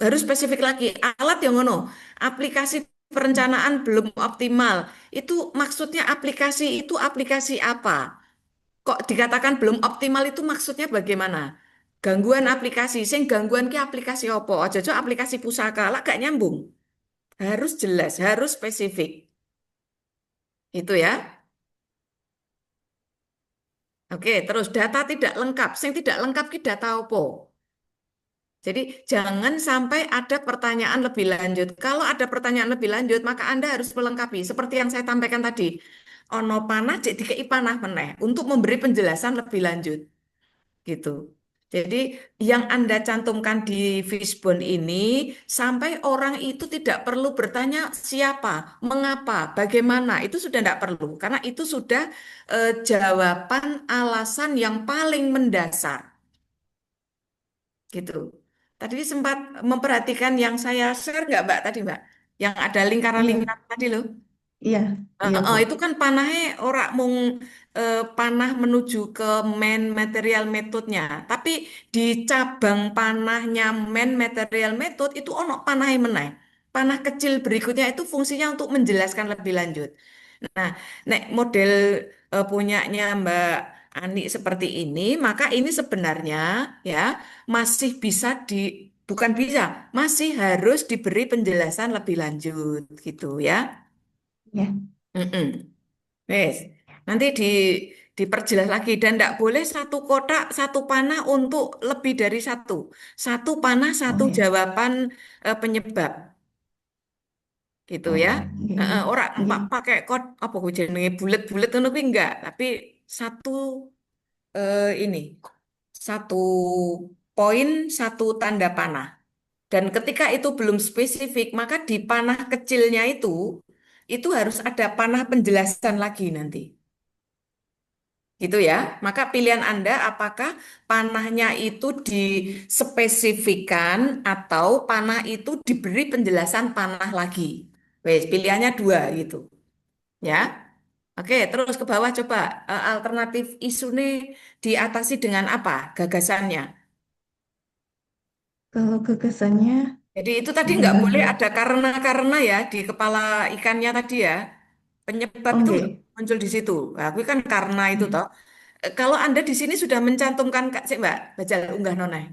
Harus spesifik lagi. Alat yang ngono, aplikasi perencanaan belum optimal. Itu maksudnya aplikasi apa? Kok dikatakan belum optimal itu maksudnya bagaimana? Gangguan aplikasi, sing gangguan ki aplikasi apa? Aja aplikasi pusaka, lah gak nyambung. Harus jelas, harus spesifik. Itu ya. Oke, terus data tidak lengkap. Sing tidak lengkap ki data apa? Jadi jangan sampai ada pertanyaan lebih lanjut. Kalau ada pertanyaan lebih lanjut, maka Anda harus melengkapi. Seperti yang saya sampaikan tadi. Ono panah, cek dikei panah meneh. Untuk memberi penjelasan lebih lanjut. Gitu. Jadi yang Anda cantumkan di Fishbone ini sampai orang itu tidak perlu bertanya siapa, mengapa, bagaimana, itu sudah tidak perlu karena itu sudah jawaban alasan yang paling mendasar gitu. Tadi sempat memperhatikan yang saya share nggak Mbak tadi Mbak, yang ada Iya, lingkaran-lingkaran tadi loh. iya, iya, Bu. Itu kan panahnya ora mung panah menuju ke main material metodenya, tapi di cabang panahnya main material method itu ono panahnya meneh. Panah kecil berikutnya itu fungsinya untuk menjelaskan lebih lanjut. Nah, nek model punyanya Mbak Ani seperti ini, maka ini sebenarnya ya masih bisa bukan bisa, masih harus diberi penjelasan lebih lanjut gitu ya. Ya, Mm-mm. Wes, nanti diperjelas lagi dan tidak boleh satu kotak satu panah untuk lebih dari satu. Satu panah oh satu ya. jawaban penyebab gitu ya. Oh, iya, Orang iya. pakai kod apa gue jenenge bulat-bulat ngono kuwi enggak, tapi satu ini satu poin satu tanda panah. Dan ketika itu belum spesifik, maka di panah kecilnya itu harus ada panah penjelasan lagi nanti. Gitu ya. Maka pilihan Anda apakah panahnya itu dispesifikan atau panah itu diberi penjelasan panah lagi. Wes, pilihannya dua gitu. Ya. Oke, terus ke bawah coba alternatif isu ini diatasi dengan apa gagasannya? Kalau gagasannya, Jadi itu tadi nggak boleh hmm, ada karena ya di kepala ikannya tadi ya. Penyebab oh itu nggak enggak. muncul di situ. Nah, aku kan karena itu Ya. toh. Kalau Anda di sini sudah mencantumkan, Kak Cik Mbak, baca unggah nonai.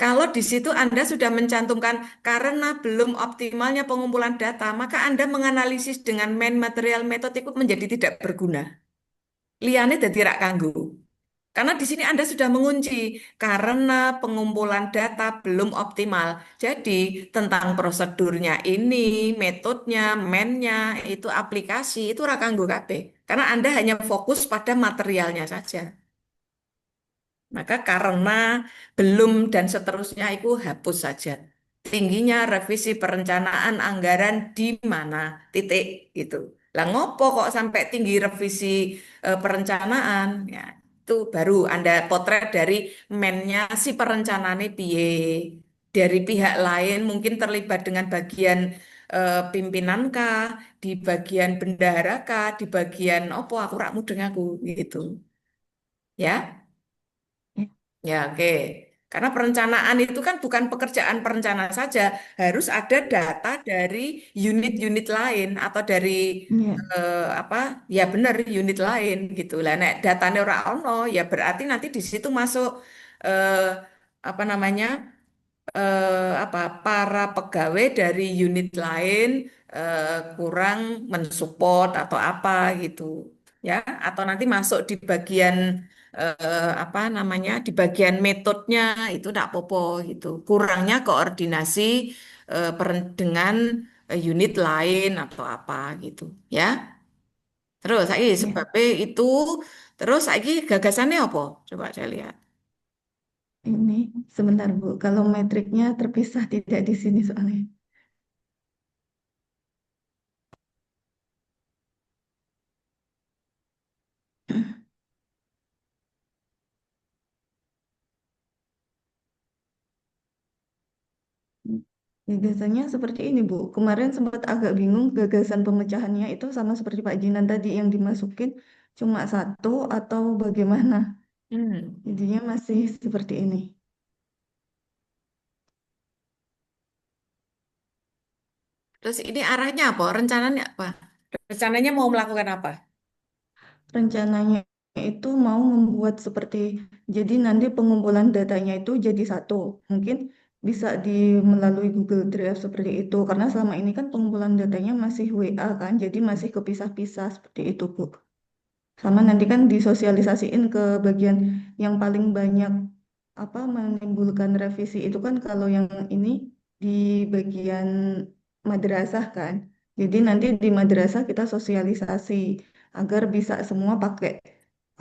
Kalau di situ Anda sudah mencantumkan karena belum optimalnya pengumpulan data, maka Anda menganalisis dengan main material method itu menjadi tidak berguna. Liane dadi rak kanggo. Karena di sini Anda sudah mengunci karena pengumpulan data belum optimal. Jadi tentang prosedurnya ini, metodenya, mainnya, itu aplikasi, itu ora kanggo kabeh. Karena Anda hanya fokus pada materialnya saja. Maka karena belum dan seterusnya itu hapus saja. Tingginya revisi perencanaan anggaran di mana? Titik gitu. Lah ngopo kok sampai tinggi revisi perencanaan? Ya, itu baru Anda potret dari mennya si perencanaan piye. Dari pihak lain mungkin terlibat dengan bagian pimpinan kah, di bagian bendahara kah, di bagian opo aku rak mudeng aku gitu. Ya. Ya. Ya, oke. Karena perencanaan itu kan bukan pekerjaan perencana saja, harus ada data dari unit-unit lain atau dari Iya, apa? Ya benar unit lain gitu. Lah nek datanya ora ono, ya berarti nanti di situ masuk eh, apa namanya? Apa para pegawai dari unit lain kurang mensupport atau apa gitu ya atau nanti masuk di bagian apa namanya di bagian metodenya itu tidak popo gitu kurangnya koordinasi dengan unit lain atau apa gitu ya terus saya iya. sebabnya itu terus saya gagasannya apa coba saya lihat. Ini sebentar Bu, kalau metriknya terpisah tidak di sini soalnya. Gagasannya seperti ini, Bu. Kemarin sempat agak bingung gagasan pemecahannya itu sama seperti Pak Jinan tadi yang dimasukin cuma satu atau bagaimana. Hmm. Jadinya masih seperti ini. Terus ini arahnya apa? Rencananya apa? Rencananya mau melakukan apa? Rencananya itu mau membuat seperti, jadi nanti pengumpulan datanya itu jadi satu. Mungkin bisa melalui Google Drive seperti itu. Karena selama ini kan pengumpulan datanya masih WA kan, jadi masih kepisah-pisah seperti itu, Bu. Sama nanti kan disosialisasiin ke bagian yang paling banyak apa menimbulkan revisi itu kan kalau yang ini di bagian madrasah kan. Jadi nanti di madrasah kita sosialisasi agar bisa semua pakai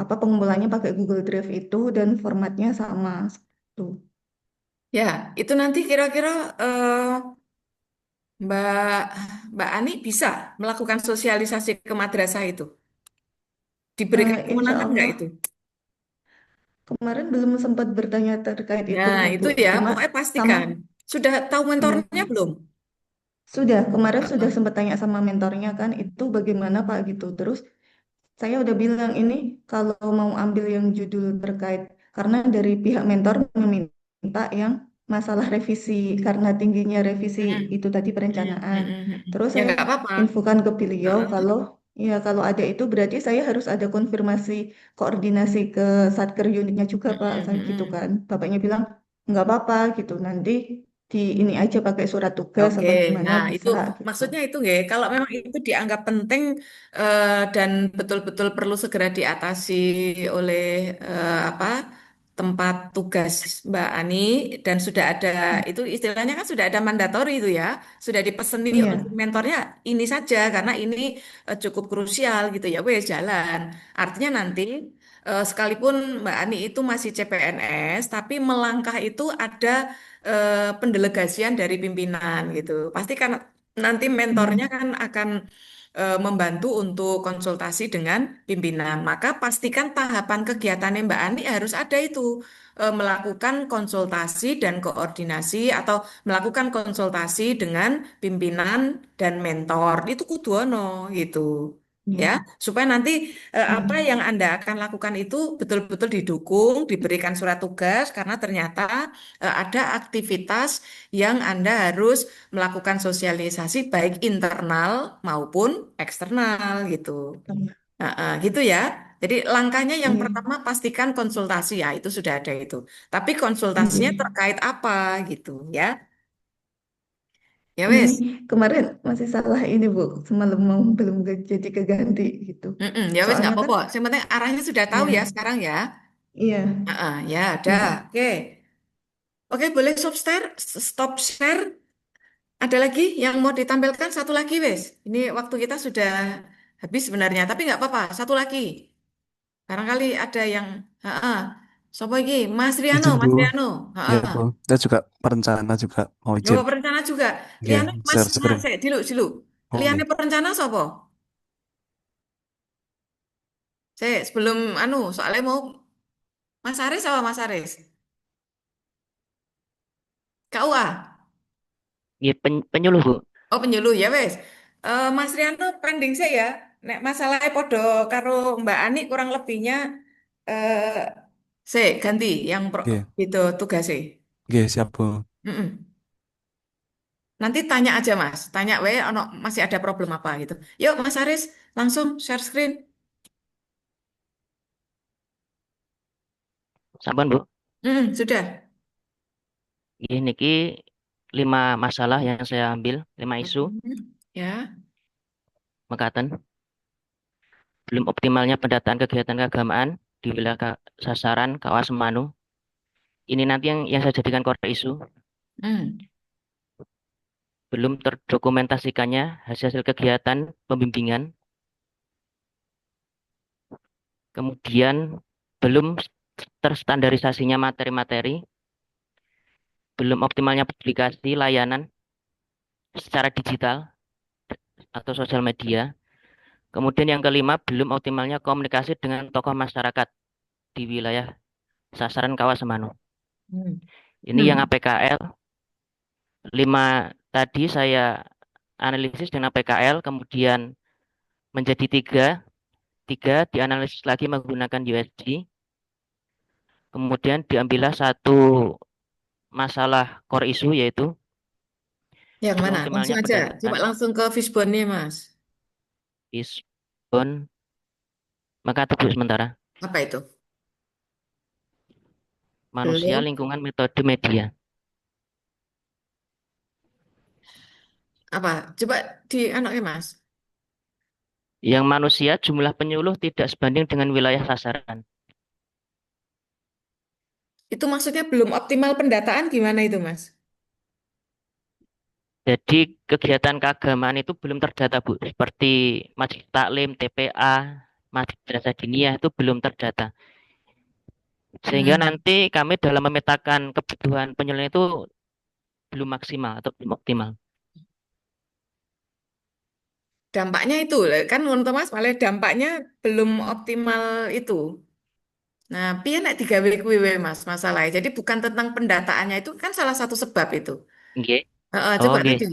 apa pengumpulannya pakai Google Drive itu dan formatnya sama. Tuh. Ya, itu nanti kira-kira Mbak Mbak Ani bisa melakukan sosialisasi ke madrasah itu. Diberikan Insya kewenangan nggak itu? Allah kemarin belum sempat bertanya terkait itu Nah, itu Bu. ya, Cuma pokoknya sama pastikan. Sudah tahu ya mentornya belum? sudah kemarin sudah Heeh. sempat tanya sama mentornya kan itu bagaimana Pak gitu. Terus saya udah bilang ini kalau mau ambil yang judul terkait karena dari pihak mentor meminta yang masalah revisi karena tingginya revisi Hmm, itu tadi hmm, perencanaan. hmm, hmm, hmm. Terus Ya saya nggak apa-apa. infokan ke beliau Heeh. kalau ya kalau ada itu berarti saya harus ada konfirmasi koordinasi ke satker unitnya juga Hmm, Pak, hmm, saya hmm, gitu hmm. kan. Bapaknya bilang nggak apa-apa gitu nanti di ini aja pakai surat tugas Oke, apa gimana nah itu bisa gitu. maksudnya itu nggak, kalau memang itu dianggap penting dan betul-betul perlu segera diatasi oleh apa tempat tugas Mbak Ani dan sudah ada itu istilahnya kan sudah ada mandatori itu ya, sudah dipeseni oleh Iya, mentornya ini saja karena ini cukup krusial gitu ya, wes jalan. Artinya nanti sekalipun Mbak Ani itu masih CPNS, tapi melangkah itu ada pendelegasian dari pimpinan gitu. Pasti kan nanti mentornya iya, kan akan membantu untuk konsultasi dengan pimpinan. Maka pastikan tahapan kegiatannya Mbak Ani harus ada itu melakukan konsultasi dan koordinasi atau melakukan konsultasi dengan pimpinan dan mentor. Itu kudu ono gitu. Ya, iya, supaya nanti apa iya, yang Anda akan lakukan itu betul-betul didukung, diberikan surat tugas karena ternyata ada aktivitas yang Anda harus melakukan sosialisasi baik internal maupun eksternal gitu. sama. Gitu ya. Jadi langkahnya yang Iya, pertama pastikan konsultasi ya, itu sudah ada itu. Tapi konsultasinya iya. terkait apa gitu ya. Ya Ini wes. kemarin masih salah ini Bu, semalam mau belum jadi keganti gitu. Mm-mm, ya wes nggak Soalnya kan, apa-apa. Yang penting arahnya sudah tahu ya ya, sekarang ya. iya, Ya ada. iya. Oke. Oke, boleh stop share. Ada lagi yang mau ditampilkan satu lagi, wes. Ini waktu kita sudah habis sebenarnya, tapi nggak apa-apa. Satu lagi. Barangkali ada yang, heeh. Sopo iki? Izin Mas Bu, Riano. ya Heeh. Bu. Kita juga perencana juga mau izin. Yo perencana juga. Oke, Liane Mas, share Mas, screen. dulu. Oh, Liane oke. perencana sopo? Sebelum soalnya mau Mas Aris sama Mas Aris? KUA. Ya, penyuluh, Bu. Oh penyuluh ya wes. Mas Riano pending saya ya. Nek masalahnya podo karo Mbak Ani kurang lebihnya eh, Ganti yang Nggih, itu tugasnya. nggih siap Bu. Mm-mm. Nanti tanya aja Mas, tanya ono masih ada problem apa gitu. Yuk Mas Aris, langsung share screen. Sampun Bu. Sudah. Ini ki 5 masalah yang saya ambil, 5 isu Ya. mekaten. Belum optimalnya pendataan kegiatan keagamaan di wilayah sasaran Kawas Semanu. Ini nanti yang saya jadikan core isu. Hmm. Belum terdokumentasikannya hasil-hasil kegiatan pembimbingan. Kemudian belum terstandarisasinya materi-materi. Belum optimalnya publikasi layanan secara digital atau sosial media. Kemudian yang kelima, belum optimalnya komunikasi dengan tokoh masyarakat di wilayah sasaran Kawas Semanu. Hmm. Ini yang Hmm. APKL, 5 tadi saya analisis dengan APKL, kemudian menjadi 3 dianalisis lagi menggunakan USG, kemudian diambillah satu masalah core issue yaitu Yang belum mana? optimalnya Langsung aja. Coba pendataan langsung ke fishbone-nya Mas. Lisbon, maka tunggu sementara. Apa itu? Manusia, Belum. lingkungan, metode, media. Apa? Coba di anaknya Mas. Yang manusia jumlah penyuluh tidak sebanding dengan wilayah sasaran. Itu maksudnya belum optimal pendataan gimana itu Mas? Jadi kegiatan keagamaan itu belum terdata, Bu. Seperti Majelis Taklim, TPA, Madrasah Diniyah itu belum terdata. Sehingga Hmm. nanti kami dalam memetakan kebutuhan penyuluh itu belum maksimal atau belum optimal. Dampaknya itu kan menurut Mas malah dampaknya belum optimal itu. Nah, piye nek digawe kuwi we, Mas masalahnya. Jadi bukan tentang pendataannya itu kan salah satu sebab itu. Nggih. Coba Oh, nggih. tadi.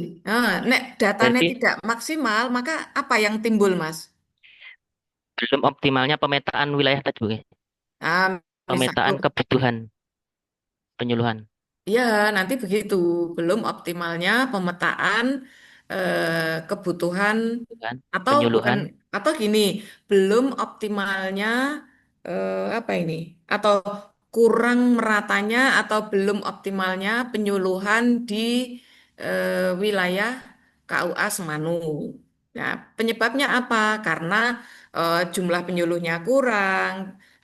Nek datanya Berarti tidak maksimal, maka apa yang timbul, Mas? belum optimalnya pemetaan wilayah tadi, Bu. Satu. Pemetaan kebutuhan penyuluhan, Ya, nanti begitu. Belum optimalnya pemetaan kebutuhan kan? atau bukan Penyuluhan, atau gini, belum optimalnya apa ini? Atau kurang meratanya atau belum optimalnya penyuluhan di wilayah KUA Semanu. Nah, penyebabnya apa? Karena jumlah penyuluhnya kurang,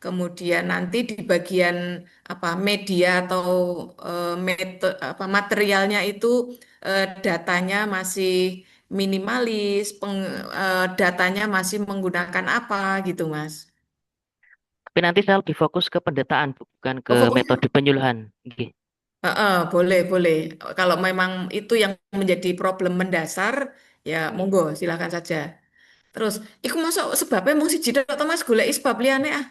kemudian nanti di bagian apa media atau apa materialnya itu datanya masih minimalis, datanya masih menggunakan apa gitu, Mas. tapi nanti saya lebih fokus ke pendataan, bukan ke Fokusnya, metode penyuluhan. Nggih. boleh, boleh. Kalau memang itu yang menjadi problem mendasar, ya Nggih. monggo, silakan saja. Terus, iku masuk sebabnya mung siji tok to Mas golek sebab liyane ah.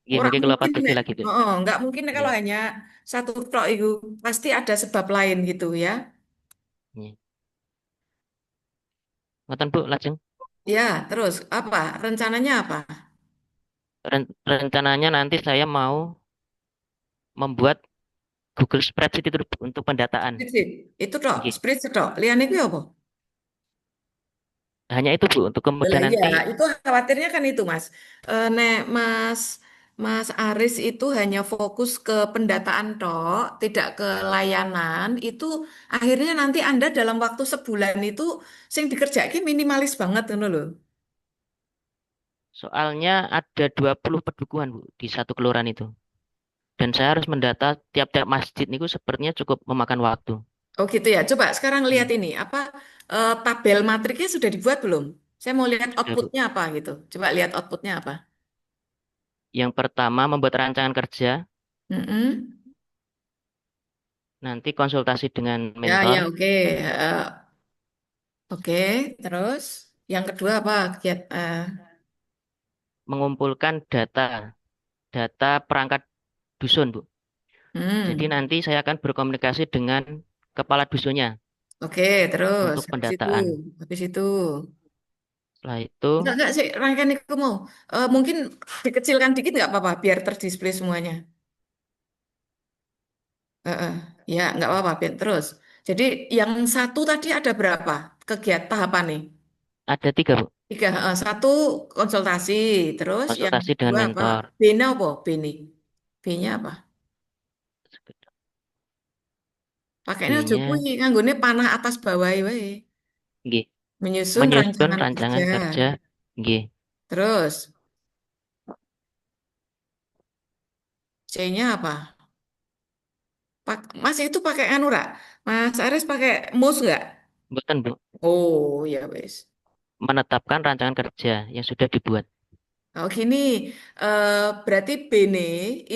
Nggih, Orang mungkin kalau mungkin diskusi nek, lagi, Bu. nggak mungkin nek kalau Nggih. hanya satu tok itu pasti ada sebab lain gitu ya. Nggih. Ngoten, Bu, lajeng. Ya, terus apa? Rencananya apa? Rencananya nanti saya mau membuat Google Spreadsheet itu untuk pendataan. Spreadsheet. Itu tok, Nggih. spreadsheet tok. Liyane kuwi apa? Hanya itu, Bu, untuk Lah kemudian iya, nanti itu khawatirnya kan itu, Mas. Nek Mas Aris itu hanya fokus ke pendataan tok, tidak ke layanan, itu akhirnya nanti Anda dalam waktu sebulan itu sing dikerjakan minimalis banget ngono loh. soalnya ada 20 pedukuhan, Bu, di satu kelurahan itu. Dan saya harus mendata tiap-tiap masjid niku sepertinya cukup memakan waktu. Oh gitu ya. Coba sekarang lihat Nggih. ini, apa tabel matriknya sudah dibuat belum? Saya mau lihat Sudah, Bu. outputnya apa gitu. Coba lihat outputnya apa. Yang pertama membuat rancangan kerja, Mm-mm. nanti konsultasi dengan Ya, mentor, ya, oke. Oke, terus yang kedua apa? mengumpulkan data, data perangkat dusun, Bu. Jadi Hmm, nanti saya akan berkomunikasi dengan kepala dusunnya oke, terus untuk habis itu, pendataan. habis itu, Setelah itu enggak sih, rangkaian itu mau, mungkin dikecilkan dikit nggak apa-apa, biar terdisplay semuanya. Heeh. Ya, nggak apa-apa, Ben. Terus. Jadi yang satu tadi ada berapa kegiatan tahapan nih? Ada tiga, Bu. Tiga. Satu konsultasi. Terus yang Konsultasi dengan kedua apa? mentor. B-nya apa? B nih. B-nya apa? Pakainya aja kuwi B-nya, nganggone panah atas bawah wae. nggih, Menyusun menyusun rancangan kerja. rancangan kerja, nggih. Terus C-nya apa? Mas itu pakai anu ra? Mas Aris pakai mouse nggak? Mboten, Bu. Oh, ya wes. Menetapkan rancangan kerja yang sudah dibuat. Oh gini, berarti Bene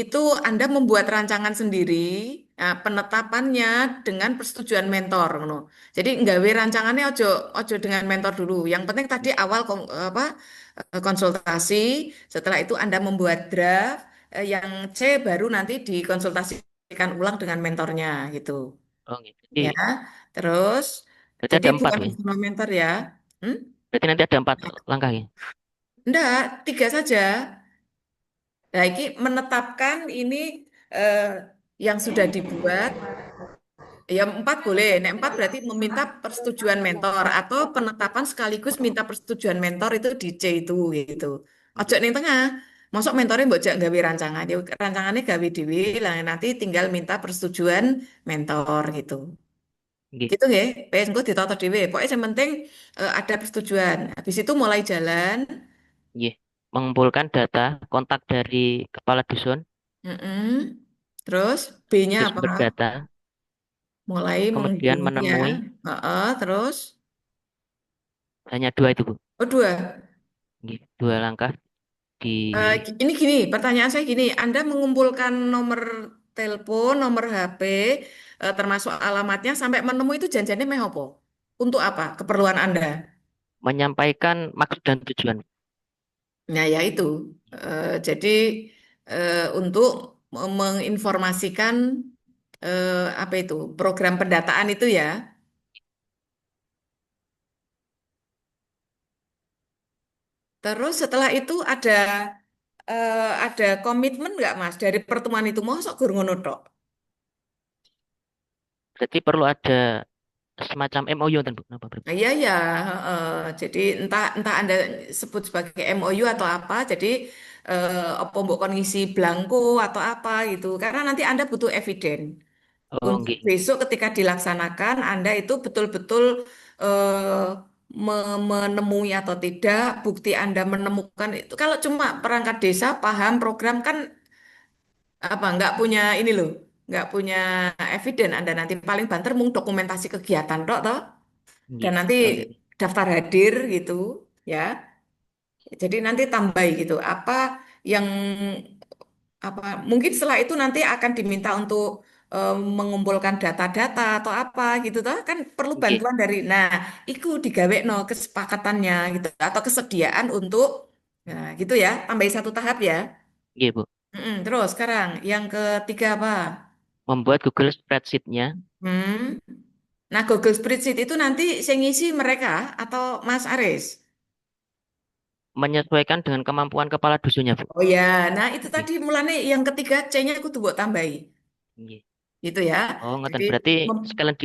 itu Anda membuat rancangan sendiri, nah, penetapannya dengan persetujuan mentor, ngono. Jadi nggawe rancangannya ojo dengan mentor dulu. Yang penting tadi awal konsultasi, setelah itu Anda membuat draft, yang C baru nanti dikonsultasikan ulang dengan mentornya gitu. Oh, gitu. Ya, terus Berarti jadi ada empat, bukan Bu. bersama mentor ya. Hmm? Berarti nanti ada empat langkah, ya. Enggak, tiga saja. Nah, ini menetapkan ini eh, yang sudah dibuat, ya empat boleh. Nah, empat berarti meminta persetujuan mentor atau penetapan sekaligus minta persetujuan mentor itu di C itu gitu. Ojo ning tengah. Masuk mentornya mbok jak gawe rancangan. Ya, rancangannya gawe dhewe lah nanti tinggal minta persetujuan mentor gitu. Nggih, Gitu nggih. Wes engko ditata dhewe. Pokoknya yang penting ada persetujuan. Habis itu mulai jalan. nggih. Mengumpulkan data kontak dari kepala dusun, Mm-mm. Terus B-nya apa? sumber data, Mulai kemudian menggiring ya. menemui. Terus, Hanya dua itu, Bu. oh dua. Nggih, dua langkah di Ini gini, pertanyaan saya gini, Anda mengumpulkan nomor telepon, nomor HP, termasuk alamatnya sampai menemu itu janjiannya meh apa? Untuk apa? Keperluan Anda. menyampaikan maksud dan tujuan. Nah, ya itu. Jadi untuk menginformasikan apa itu program pendataan itu ya. Terus setelah itu ada komitmen nggak Mas dari pertemuan itu? Mosok gur ngono tok. Berarti perlu ada semacam MOU, kan, Bu? Apa, Bu? Nah, iya ya, jadi entah entah Anda sebut sebagai MOU atau apa, jadi apa mbok kon ngisi blanko atau apa gitu. Karena nanti Anda butuh eviden. Oh, Untuk nggih, besok ketika dilaksanakan Anda itu betul-betul eh, menemui atau tidak, bukti Anda menemukan itu. Kalau cuma perangkat desa paham program kan apa nggak punya ini loh, nggak punya eviden Anda nanti paling banter mung dokumentasi kegiatan tok toh dan nggih. nanti Oh, nggih. daftar hadir gitu ya. Jadi nanti tambah gitu apa yang apa mungkin setelah itu nanti akan diminta untuk mengumpulkan data-data atau apa gitu toh kan perlu Nggih, bantuan dari nah itu digawe no kesepakatannya gitu atau kesediaan untuk nah gitu ya tambahin satu tahap ya. nggih, Bu. Terus sekarang yang ketiga apa? Membuat Google Spreadsheet-nya, Hmm. Nah, Google Spreadsheet itu nanti saya ngisi mereka atau Mas Aris? menyesuaikan dengan kemampuan kepala dusunnya, Bu. Oh ya, nah itu Nggih, tadi mulanya yang ketiga C-nya aku tuh buat tambahi. nggih. Gitu ya. Oh, ngoten. Jadi, Berarti mem- sekalian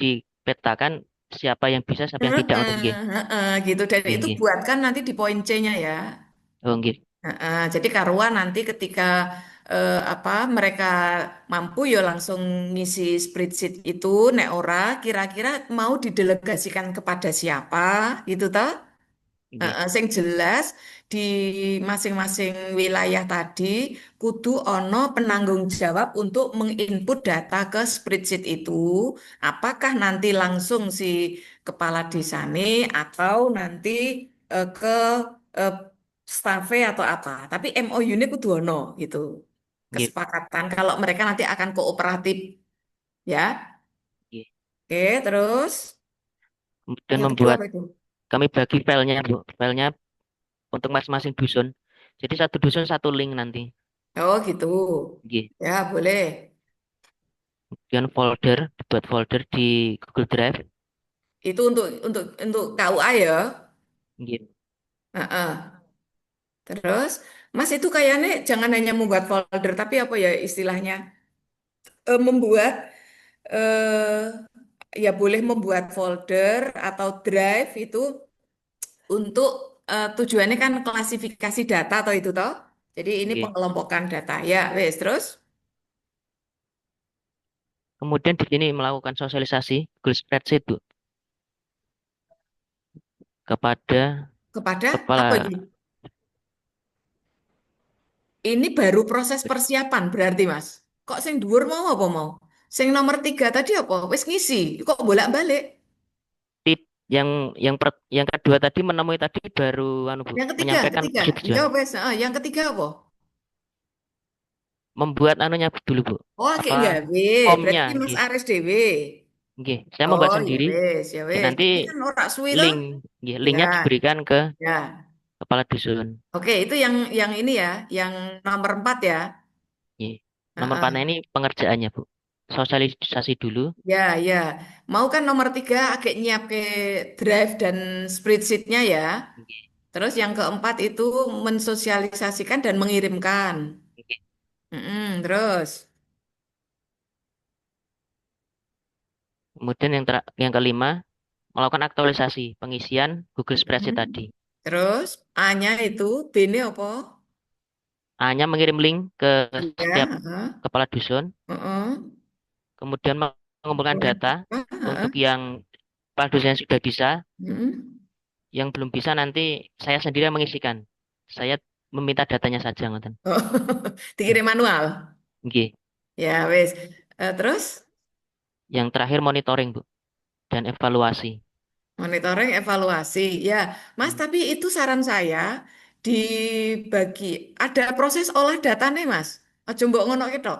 dipetakan siapa yang bisa, siapa yang tidak, ngoten, nggih. gitu. Dan Nggih, itu nggih. buatkan nanti di poin C-nya ya. Oh, nggih, Jadi karuan nanti ketika apa mereka mampu ya langsung ngisi spreadsheet itu, nek ora kira-kira mau didelegasikan kepada siapa gitu toh? nggih, Sing jelas di masing-masing wilayah tadi kudu ono penanggung jawab untuk menginput data ke spreadsheet itu. Apakah nanti langsung si kepala desane atau nanti ke eh, staffe atau apa. Tapi MOU ini kudu ono gitu. nggih, Kesepakatan kalau mereka nanti akan kooperatif ya. nggih. Oke, terus Dan yang kedua membuat, apa itu? kami bagi filenya, Bu. Filenya untuk masing-masing dusun. Jadi satu dusun satu link nanti. Oh gitu. Nggih. Ya, boleh. Kemudian folder, dibuat folder di Google Drive. Itu untuk KUA ya. Nggih. Heeh. Terus, Mas itu kayaknya jangan hanya membuat folder, tapi apa ya istilahnya? membuat ya boleh membuat folder atau drive itu untuk tujuannya kan klasifikasi data atau itu toh. Jadi ini Nggih. pengelompokan data. Ya, wes terus Kemudian di sini melakukan sosialisasi Google Spreadsheet, Bu, kepada kepada apa kepala. ini? Ini baru proses persiapan berarti Mas. Kok sing dhuwur mau apa mau? Sing nomor 3 tadi apa? Wis ngisi. Kok bolak-balik? Tip yang kedua tadi menemui tadi baru anu Bu, menyampaikan Ketiga. Ya persetujuan. wes, yang ketiga apa? Membuat anunya dulu, Bu. Oh, kayak Apa nggawe. Berarti formnya, ki Mas nggih. Aris dhewe. Nggih, saya membuat Oh, sendiri. ya Dan wes. nanti Ini kan ora suwi toh? link, nggih, Ya, linknya diberikan ke ya. kepala dusun. Oke, itu yang ini ya, yang nomor 4 ya. Nggih. Nomor panah Heeh. ini pengerjaannya, Bu. Sosialisasi dulu. Ya, ya. Mau kan nomor 3 agak nyiap ke drive dan spreadsheet-nya ya. Nggih. Terus yang keempat itu mensosialisasikan dan mengirimkan. Nggih. Terus. Kemudian yang kelima, melakukan aktualisasi pengisian Google Spreadsheet Mm-mm. tadi. Terus A-nya itu B-nya apa? A-nya mengirim link ke Iya, setiap heeh, kepala dusun, heeh. kemudian mengumpulkan Mengumpulkan data data, heeh, untuk yang kepala dusun yang sudah bisa, mm. yang belum bisa nanti saya sendiri yang mengisikan. Saya meminta datanya saja, ngoten. Oh, dikirim manual. Nggih. Ya, wes. Terus Yang terakhir monitoring, Bu, dan evaluasi. monitoring, evaluasi. Ya, Mas, Hmm. tapi itu saran saya dibagi ada proses olah data nih, Mas. Aja mbok ngono ketok.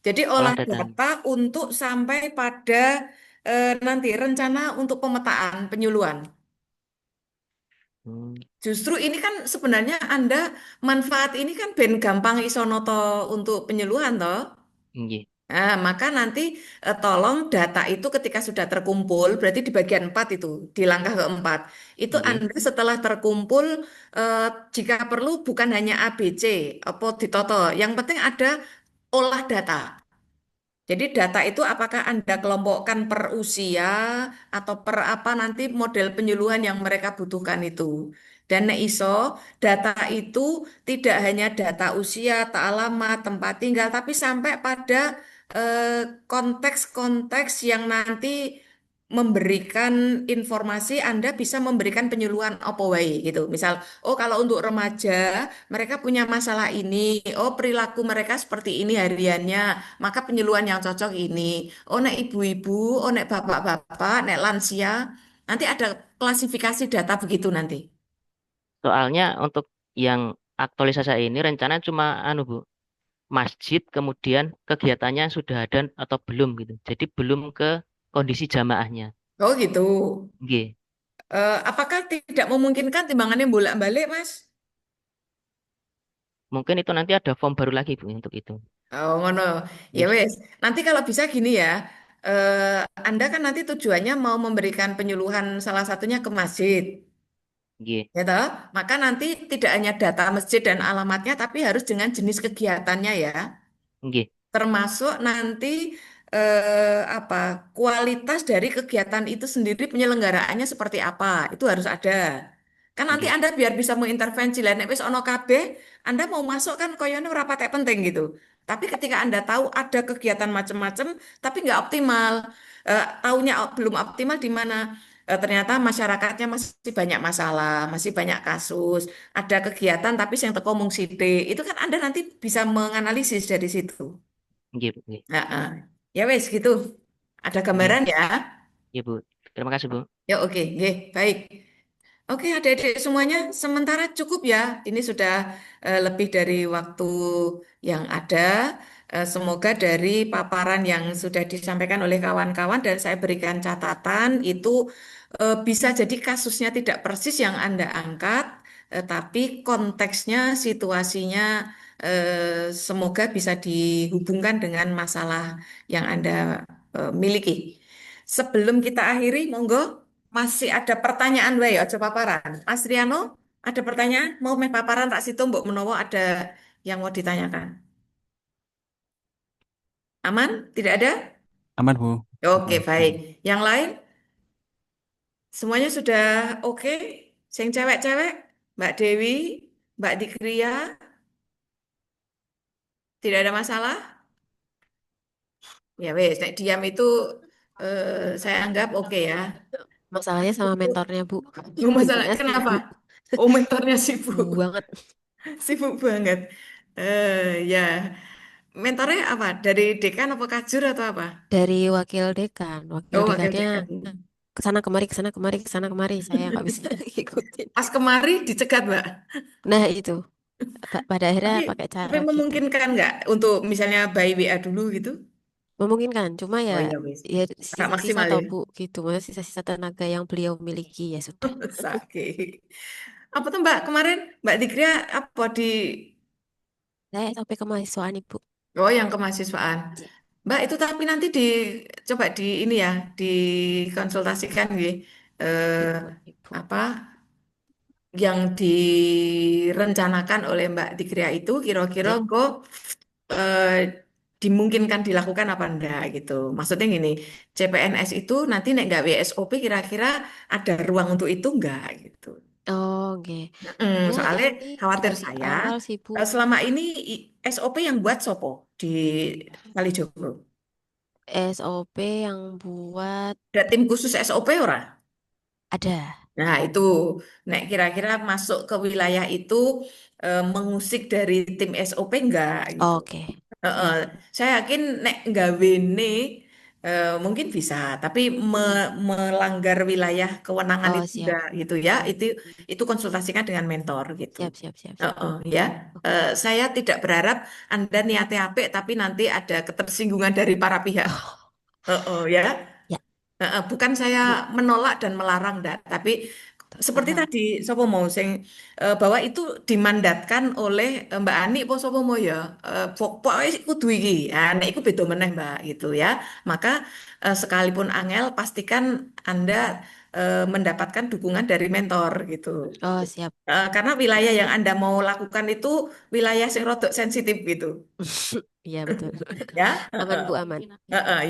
Jadi Olah olah data. data untuk sampai pada nanti rencana untuk pemetaan penyuluhan. Hmm. Justru ini kan sebenarnya Anda manfaat ini kan ben gampang iso noto untuk penyuluhan toh. Nggih. Nah, maka nanti tolong data itu ketika sudah terkumpul, berarti di bagian 4 itu, di langkah keempat, itu Nggih. Anda setelah terkumpul, eh, jika perlu bukan hanya A, B, C, apa ditoto, yang penting ada olah data. Jadi data itu apakah Anda kelompokkan per usia atau per apa nanti model penyuluhan yang mereka butuhkan itu. Dan nek iso, data itu tidak hanya data usia, tak alamat, tempat tinggal, tapi sampai pada konteks-konteks yang nanti memberikan informasi, Anda bisa memberikan penyuluhan apa wae gitu. Misal, oh kalau untuk remaja, mereka punya masalah ini, oh perilaku mereka seperti ini hariannya, maka penyuluhan yang cocok ini. Oh, nek ibu-ibu, oh, nek bapak-bapak, nek lansia. Nanti ada klasifikasi data begitu nanti. Soalnya untuk yang aktualisasi ini rencana cuma anu, Bu, masjid kemudian kegiatannya sudah ada atau belum gitu. Jadi belum ke kondisi jamaahnya. Oh gitu. Nggih. Apakah tidak memungkinkan timbangannya bolak-balik, Mas? Mungkin itu nanti ada form baru lagi, Bu, untuk itu. Oh, ngono. Ya Yes. wes. Nanti kalau bisa gini ya. Anda kan nanti tujuannya mau memberikan penyuluhan salah satunya ke masjid. Nggih. Ya toh? Maka nanti tidak hanya data masjid dan alamatnya, tapi harus dengan jenis kegiatannya ya. Nggih. Termasuk nanti apa kualitas dari kegiatan itu sendiri penyelenggaraannya seperti apa. Itu harus ada. Kan nanti Nggih. Anda biar bisa mengintervensi lah. Nek wis ono kabeh, Anda mau masuk kan koyono ora patek penting gitu. Tapi ketika Anda tahu ada kegiatan macam-macam, tapi nggak optimal, taunya belum optimal di mana? Ternyata masyarakatnya masih banyak masalah, masih banyak kasus, ada kegiatan tapi yang teko mung sithik. Itu kan Anda nanti bisa menganalisis dari situ. Nggih, Bu. Nggih. Nah, ya wes gitu. Ada Nggih. gambaran ya? Iya, Bu. Terima kasih, Bu. Ya oke, nggih, baik. Oke, adik-adik semuanya, sementara cukup ya. Ini sudah lebih dari waktu yang ada. Semoga dari paparan yang sudah disampaikan oleh kawan-kawan dan saya berikan catatan itu bisa jadi kasusnya tidak persis yang Anda angkat, tapi konteksnya, situasinya semoga bisa dihubungkan dengan masalah yang Anda miliki. Sebelum kita akhiri, monggo. Masih ada pertanyaan wae aja paparan. Mas Riano, ada pertanyaan? Mau meh paparan tak situ mbok menawa ada yang mau ditanyakan. Aman? Tidak ada? Aman, Bu. Oke, baik. Yang lain? Semuanya sudah oke? Sing cewek-cewek? Mbak Dewi? Mbak Dikria? Tidak ada masalah? Ya wes, nek diam itu saya anggap oke ya. Masalahnya sama mentornya, Bu. Masalah Mentornya kenapa? sibuk. Oh, mentornya Sibuk sibuk. banget. Sibuk banget. Ya, mentornya apa? Dari dekan apa kajur atau apa? Dari wakil dekan. Wakil Oh, wakil dekannya dekan. kesana kemari, kesana kemari, kesana kemari. Saya nggak bisa ngikutin. Pas kemari dicegat, Mbak. Nah, itu. Pada akhirnya Tapi, pakai tapi cara gitu. memungkinkan nggak untuk misalnya by WA dulu gitu? Memungkinkan. Cuma ya, Oh iya, wes. ya Nggak sisa-sisa maksimal toh, ya. Bu. Gitu. Maksudnya sisa-sisa tenaga yang beliau miliki. Ya sudah. Sakit. Apa tuh Mbak kemarin Mbak Dikria apa di Saya sampai ke mahasiswaan, Ibu. oh yang kemahasiswaan. Mbak itu tapi nanti coba di ini ya dikonsultasikan gitu. Eh, Ibu. apa yang direncanakan oleh Mbak Dikria itu kira-kira Ya. kok eh, dimungkinkan dilakukan apa enggak gitu. Maksudnya gini, CPNS itu nanti nek nggak WSOP kira-kira ada ruang untuk itu enggak gitu. Oh, oke. Ya, Soalnya nanti khawatir dari saya awal sih, Bu. selama ini SOP yang buat Sopo di Kalijogo. SOP yang buat Ada tim khusus SOP ora? ada. Nah itu, nek kira-kira masuk ke wilayah itu mengusik dari tim SOP enggak gitu. Oke. Heeh. Saya yakin nek nggawe ne mungkin bisa, tapi melanggar wilayah kewenangan Oh, itu siap. enggak gitu ya. Itu konsultasikan dengan mentor gitu. Siap, siap, siap, siap. Heeh, ya. Oke. Saya tidak berharap Anda niatnya apik, tapi nanti ada ketersinggungan dari para pihak. Heeh, ya. Ya, Bukan saya Bu. menolak dan melarang, Dak, tapi seperti Paham. tadi Sopo mau sing bahwa itu dimandatkan oleh Mbak Ani apa Sopo mau ya pokoknya kudu iki. Nek iku beda meneh Mbak gitu ya. Maka sekalipun angel pastikan Anda mendapatkan dukungan dari mentor gitu. Oh, siap. Karena wilayah yang Anda mau lakukan itu wilayah yang rodok sensitif gitu. Iya, betul. Ya. Aman, Bu, aman.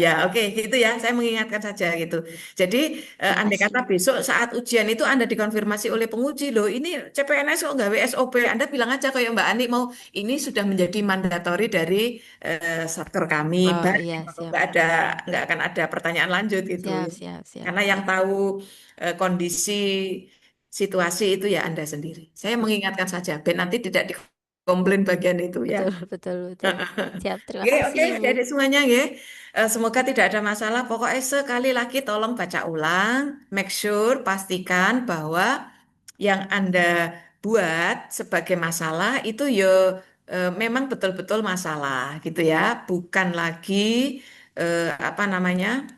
Ya, oke, gitu ya. Saya mengingatkan saja gitu. Jadi, andai Makasih, kata Bu. besok saat ujian itu Anda dikonfirmasi oleh penguji, loh, ini CPNS kok nggak WSOP? Anda bilang aja kayak Mbak Ani mau ini sudah menjadi mandatori dari satker kami. Oh, Baik, iya, siap. nggak akan ada pertanyaan lanjut gitu. Siap, siap, siap. Karena yang tahu kondisi situasi itu ya Anda sendiri. Saya mengingatkan saja, ben nanti tidak dikomplain bagian itu ya. Betul, betul, betul. Siap, terima Oke, kasih, oke, Ibu. adik semuanya ya. Semoga tidak ada masalah. Pokoknya sekali lagi tolong baca ulang, make sure, pastikan bahwa yang Anda buat sebagai masalah itu ya memang betul-betul masalah gitu ya. Bukan lagi apa namanya?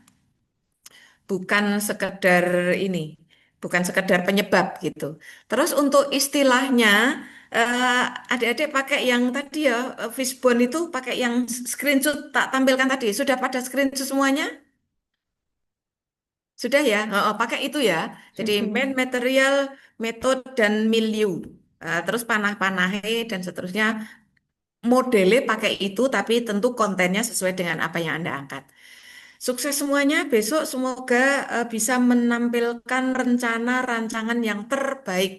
Bukan sekedar ini, bukan sekedar penyebab gitu. Terus untuk istilahnya, adik-adik pakai yang tadi ya, fishbone itu pakai yang screenshot tak tampilkan tadi. Sudah pada screenshot semuanya? Sudah ya? Pakai itu ya. Jadi Sudah. main material, metode, dan milieu. Terus panah-panahnya dan seterusnya. Modelnya pakai itu, tapi tentu kontennya sesuai dengan apa yang Anda angkat. Sukses semuanya. Besok semoga bisa menampilkan rencana rancangan yang terbaik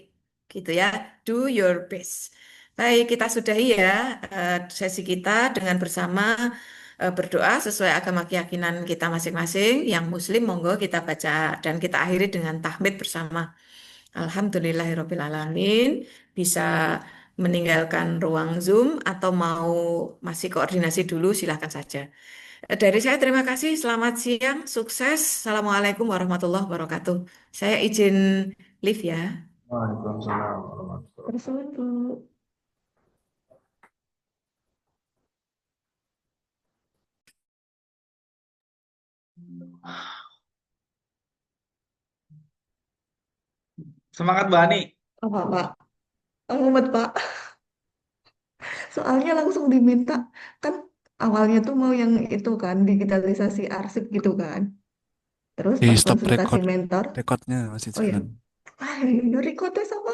gitu ya. Do your best. Baik, kita sudahi ya sesi kita dengan bersama berdoa sesuai agama keyakinan kita masing-masing. Yang Muslim monggo kita baca dan kita akhiri dengan tahmid bersama. Alhamdulillahirabbil alamin. Bisa meninggalkan ruang Zoom atau mau masih koordinasi dulu silahkan saja. Dari saya terima kasih, selamat siang, sukses. Assalamualaikum warahmatullahi wabarakatuh. Saya izin live ya. Waalaikumsalam warahmatullahi Bersatu. wabarakatuh. Semangat Mbak Ani. Apa, Pak? Mumet, Pak. Soalnya langsung diminta. Kan awalnya tuh mau yang itu kan, digitalisasi arsip gitu kan. Terus Di pas stop konsultasi record, mentor, recordnya masih oh ya, jalan. ah, record sama